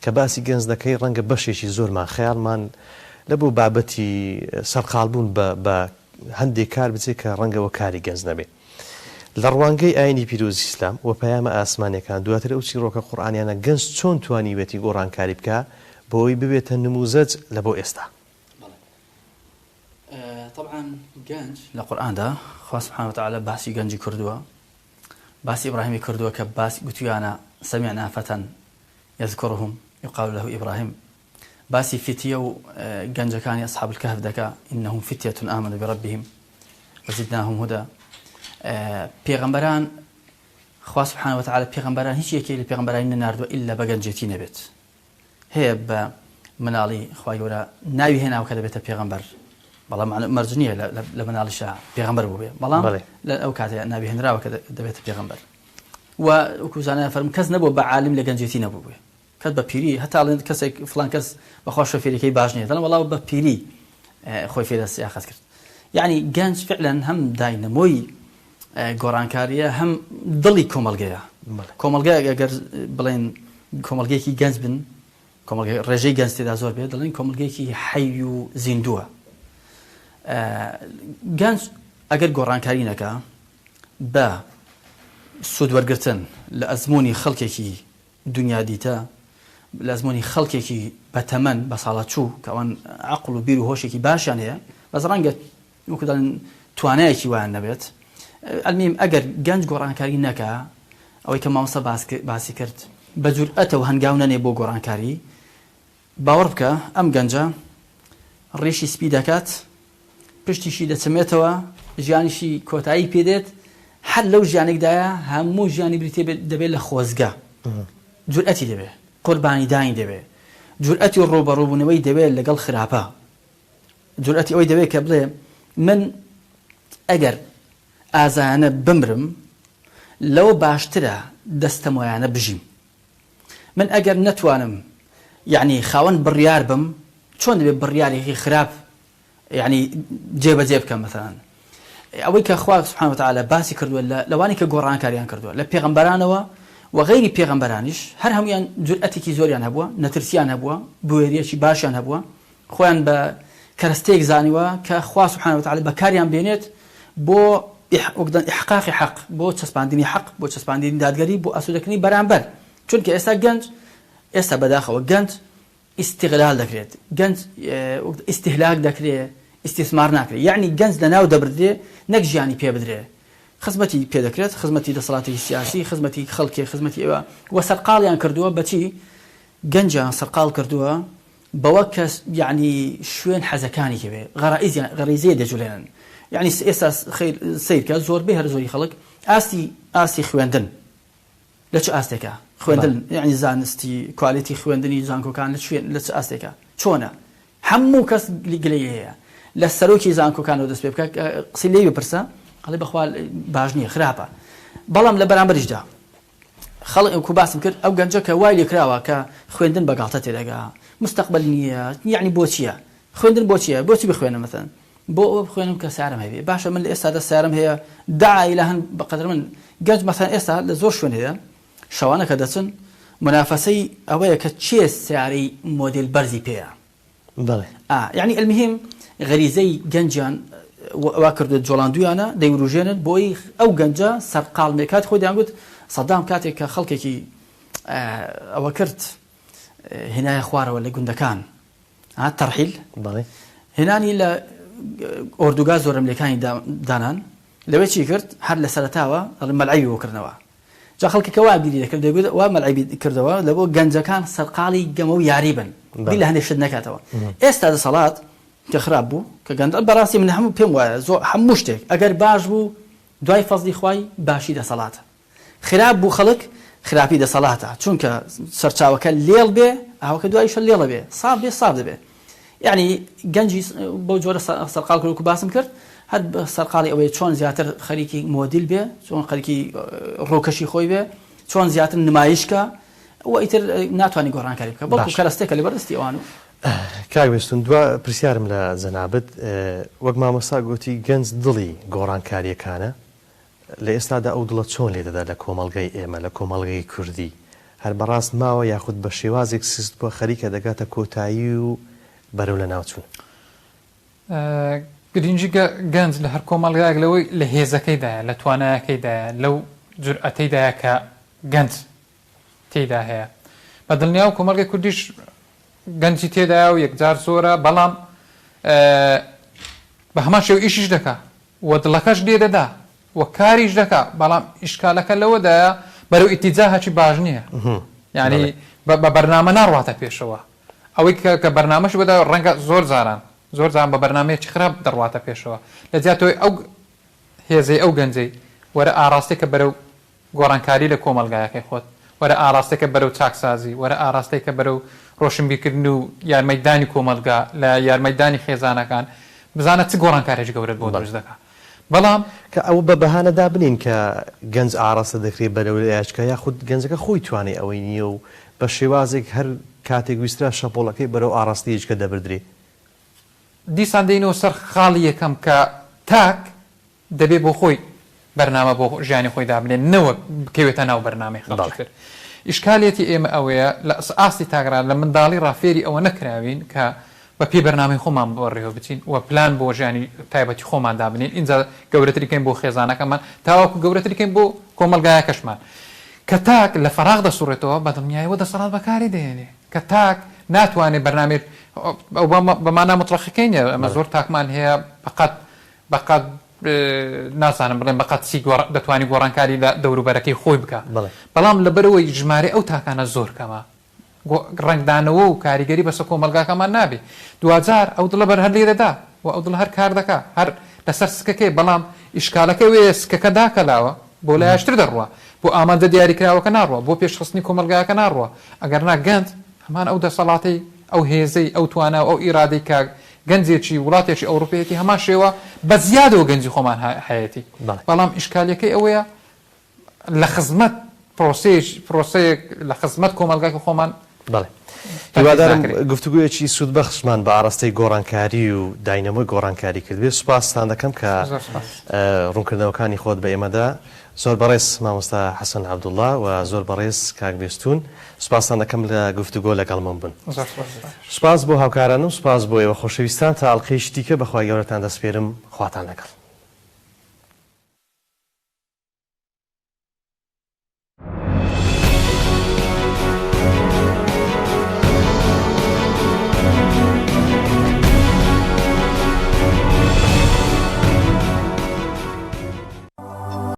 کە باسی گەنج دەکەی ڕەنگە بەشێکی زۆرمان خەیاڵمان لە بۆ بابەتی سەرقالبوون بە هەندێک کار بچێت کە ڕەنگەوە کاری گەنج نەبێت لە ڕوانگەی ئاینی پیرۆزی ئیسلام و پەیامە ئاسمانیەکان دواتر ئەو چیرۆکە قورئانیانە گەنج چۆن توانیوێتی گۆڕانکاری بکە بۆی ببێتە نموزەج لە بۆ ئێستا. طبعا گەنج لە قورئاندا خوا سبحانه وتعالى باسی گەنجی کردووە باسی ئیبراهیمی کردووە کە باسی گوتویانە سمعنا فتى يذكرهم يقال له إبراهيم باسی فتیە و گەنجەکانی ئەصحاب الكهف دەکا إنهم فتية آمنوا بربهم وزدناهم هدى. پێغەمبەران خوا سبحانه وتعالى پێغەمبەران هیچ یەکێک لە پێغەمبەرانی نەناردووە ئیلا بە گەنجێتی نەبێت هەیە بە مناڵی خوای گەورە ناوی هێناوە کە دەبێتە پێغەمبەر بەڵام مەرج نییە لە مناڵیشا پێغەمبەر بوو بێ بەڵام لە ئەو کاتەیە ناوی هێنراوە کە دەبێتە پێغەمبەر و وەکو زانایان فەرموون کەس نەبووە بە عالم لە گەنجێتی نەبوو بێ کەس بە پیری هەتا ئەڵێن کەسێک فڵان کەس بەخوا شۆفێرەکەی باش نییە دەڵێن وەڵاو بە پیری خۆی فێرە سیاقەت کرد یعنی گەنج فعلا هەم داینەمۆی گۆڕانکاریە هەم دڵی کۆمەلگەیە کۆمەلگای ئەگەر بڵێن کۆمەلگەیەکی گەنج بن کۆمەلگای ڕێژەی گەنج تێدا زۆر بێت دەڵێن کۆمەلگەیەکی حەی و زیندووە. گەنج ئەگەر گۆڕانکاری نەکا بە سوودوەرگرتن لە ئەزمموی خەڵکێکی دنیا دیتە لە ئەزمموی خەڵکێکی بەتەمەن بە ساڵات چوو کە ئەوان عەقڵ و بیر و هۆشێکی باشیان هەیە بەس ڕەنگە وەکو دەڵێن توانایەکی وایان نەبێت. ئەلمیم ئەگەر گەنج گۆڕانکاری نەکا ئەوەی کە مامۆستا باسی کرد بە جورئەتەوە هەنگاو نەنێ بۆ گۆڕانکاری باوەڕ بکە ئەم گەنجە ڕێشی سپی دەکات پشتیشی دەچمێتەوە ژیانیشی کۆتایی پێدێت هەر لەو ژیانێکدایە هەموو ژیانی بریتێ دەبێت لە خۆزگە جورئەتی دەبێت قوربانی داین دەبێت جورئەتی ڕۆبەڕووبوونەوەی دەبێت لەگەڵ خراپە جورئەتی ئەوەی دەبێت کە بڵێ من ئەگەر ئازانە بمرم لەوە باشترە دەستەم وایانە بژیم من ئەگەر نەتوانم یعنی خاوەن بڕیار بم چۆن دەبێت بڕیارێکی خراپ یعنی جێبەجێ بکەم مثلان ئەوەی کە خوا سبحانه وتعالى باسی کردووە لەوانی کە گۆڕانکاریان کردووە لە پێغەمبەرانەوە و غەیری پێغەمبەرانیش هەر هەمویان جورئەتێکی زۆریان هەبووە نەترسیان هەبووە بوێریەکی باشیان هەبووە خۆیان بە کەرەستەیەک زانیوە کە خوا سبحانه وتعالى بەکاریان بێنێت بۆ إحقاق حق بۆ چەسپاندنی حق بۆ چەسپاندنی دادگەری بۆ ئاسوودەکردنی بەرامبەر چونکە ئێستا گەنج ئێستا بەداخەوە گەنج استغلال دەکرێت گەنج استهلاک دەکرێت استثمار ناکرێت یعنی گەنج لەناو دەبردرێ نەک ژیانی پێ بدرێ خزمەتی پێ دەکرێت خزمەتی دەسەڵاتی سیاسی خزمەتی خەڵکی خزمەتی ئێوە و سەرقاڵیان کردووە بەچی گەنجیان سەرقاڵ کردووە بەوە کە یعنی شوێن حەزەکانی کەوێ غەریزەیە دەجولێنن یعنی ئێستا سیرکە زۆربەی هەر زۆری خەڵک ئاستی خوێندن لە چ ئاستێکە خوێندن یعنی زانستی کوالیتی خوێندنی زانکۆکان لە چ ئاستێکە چۆنە هەموو کەس گلەی هەیە لە سەرۆکی زانکۆکانەوە دەست پێ بکە قسەی لێ بپرسە هەڵێ بەخوا باش نییە خراپە بەڵام لە بەرامبەریشدا خەڵک کو باسم کرد ئەو گەنجە کە وای لێکراوە کە خوێندن بەگاڵتە تێدەگا مستەقبەل نییە یعنی بۆ چییە خوێندن بۆ چییە بۆچی بخوێنم مثلا بۆ ئەوە بخوێنم کە سارم هەبێ باشە من لە ئێستادا سارم هەیە داعی لە هەن بەقەدر من گەنج مثلا ئێستا لە زۆر شوێن هەیە شەوانە کە دەچن منافەسەی ئەوەیە کە چێ سیارەی مۆدێل بەرزی پێیە یعنی المهم غەریزەی گەنجیان وا کردو جۆڵاندویانە دەیوروژێنن بۆی ئەو گەنجە سەرقاڵ مێکات خۆی دەیانگوت سەدام کاتێک کە خەڵکێکی ئەوە کرد هێنایە خوارەوە لە گوندەکان تەرحیل هێنانی لە ئۆردوگا زۆر ئەمریکانی دانان لەوێ چی کرد هەر لە سەرەتاوە مەلعیبی بۆ کردنەوە جا خەڵکێکە وا بیری دەکرد دەیگوت وا مەلعیبی کردەوە لە بۆ گەنجەکان سەرقاڵی گەمە و یاری بن بی لە هەندێک شت نەکاتەوە ئێستا دەسەڵات کە خراپ بوو کە گەنج بەڕاستی من هەموو پێم وایە زۆر هەموو شتێک ئەگەر باش بوو دوای فەزلی خوای باشی دەسەڵاتە خراپ بوو خەڵک خراپی دەسەڵاتە چونکە سەرچاوەکە لێڵ بێ ئاوەکە دوایشە لێڵە بێ ساب بێ ساب دەبێ یعنی گەنجی بۆ جۆرە سەرقاڵ کرد و باسم کرد هەر سەرقاڵی ئەوەیە چۆن زیاتر خەریکی مۆدیل بێ چۆن خەریکی ڕۆکەشی خۆی بێ چۆن زیاتر نمایشکە و ئیتر ناتوانانی گۆڕانکاری بکە بەڵکو کەرەستێکە لەبەردەستی ئەوانە کاگوێستون دوا پرسیارم لە جەنابەت وەک مامۆستا گوتی گەنج دڵی گۆڕانکاریەکانە لە ئێستادا ئەو دڵە چۆن لێ دەدا لە کۆمەڵگەی ئێمە لە کۆمەڵگەی کوردی هەر بەڕاست ماوە یاخود بە شێوازێک سست بۆ خەریکە دەگاتە کۆتایی و بەرەو لە ناوچوون گرنگی گەنج لە هەر کۆمەڵگایەک لەوەی لە هێزەکەیدایە لە توانایەکەیدایە لەو جورئەتەیدایە کە گەنج تێیدا هەیە بە دڵنیا و کۆمەڵگەی کوردیش گەنجی تێدایە و یەکجار زۆرە بەڵام بە هەمان شێو ئیشیش دەکا و دڵەکەش لێ دەدا و کاریش دەکا بەڵام ئیشکالەکە لەوەدایە بەرەو ئیتیجاهەکی باش نییە یعنی بە بەرنامە ناڕواتە پێشەوە ئەوەی کە بەرنامەش بەدا ڕەنگە زۆر جاران بە بەرنمەیەکی خراپ دەڕواتە پێشەوە لە جیاتەوەی ئەو هێزەی ئەو گەنجەی وەرە ئاراستێکە بەرەو گۆڕانکاری لە کۆمەلگایەکەی خۆت وەرە ئاراستێکە بەرەو چاکسازی وەرە ئاراستێکە بەرەو ڕۆشنبیرکردن و یارمەیدانی کۆمەلگا لە یارمەیدانی خێزانەکان بزانە چ گۆڕانکارێک گەورەت بۆ دروست دەکات بەڵام کە ئەو بە بەهانەدا بنین کە گەنج ئاراستە دەکرێت بەرەو لایچکە یاخود گەنجەکە خۆی توانێ ئەوەی نییە و بە شێوازێک هەر کاتێک ویسترا شەپۆڵەکەی بەرەو ئاراستەیەچکە دەبردرێ دیسان دەینەوە سەر خاڵی یەکەم کە تاک دەبێت بۆ خۆی بەرنامە بۆ ژیانی خۆی دابنێن نەوە بکەوێتە ناو بەرنامەی خەڵکتر ئیشکالێتی ئێمە ئەوەیە لە ئاستی تاگرا لە منداڵی ڕافێری ئەوە نەکراوین کە بە پێی بەرنامەی خۆمان بۆ ڕێوە بچین و پلان بۆ ژیانی تایبەتی خۆمان دابنین اینجا گەورەتریکەین بۆ خێزانەکەمان تاواکو گەورەتریکەین بۆ کۆمەلگایەکەشمان کە تاک لە فەراغ دەسوڕێتەوە بە دڵنیاییەوە دەسەڵات بەکاری دێنێ کە تاک ناتوانێت بەرنامێت بەمانە مطلقەکەینە ئەمە زۆر تاکمان هەیە بەقەت نازانم بڵێن بەقەت چی دەتوانانی گۆڕانکاری لە دەوروبەرەکەی خۆی بکە بەڵام لەبەرەوەی ژمارە ئەو تاکانە زۆر کەمە ڕنگدانەوە و کاریگەری بەسە کۆمەلگاکەمان نابێت دوجار ئەو دڵە بەر هەر لێدەدا و ئەو دڵ هەر کار دەکا هەر لەسەر سکەکەی بەڵام ئیشکالەکە وێ سکەکە داکەلاوە بۆ لە یاشتر دەڕوە بۆ ئامادە دیاریکراوەکە ناڕوە بۆ پێشخستنی کۆمەلگاکە ناڕوە ئەگەر ناگەند هەمان ئەو دەسەڵاتی ئەو هێزەی ئەو توانە و ئەو ئیرادەی کە گەنجێکی وڵاتێکی ئەوروپەیەتی هەمان شێوە بە زیادەوە گەنجی خۆمان هەیەتی بەڵام ئیشکالیەکەی ئەوەیە لە خزمەت پرۆسەیەک لە خزمەت کۆمەلگاکە خۆمان بەڵێ هیوادارم گفتوگویەکی سوودبەخشمان بە ئاراستەی گۆڕانکاری و داینەمەی گۆڕانکاری کردوێ سوپاستان دەکەم کە ڕوونکردنەوەکانی خۆت بە ئێمەدا زۆر بەڕێز مامۆستا حەسەن عەبدوڵڵا و زۆر بەڕێز کاکبێستون سوپاسان دەکەم لە گفتوگۆ لەگەڵ من بن سوپاس بۆ هاوکارانم سوپاس بۆ ئێوە خۆشەویستان تا ئەڵقەی شتیکە بەخوای گەورەتان دەسپێرم خواتان لەگەڵ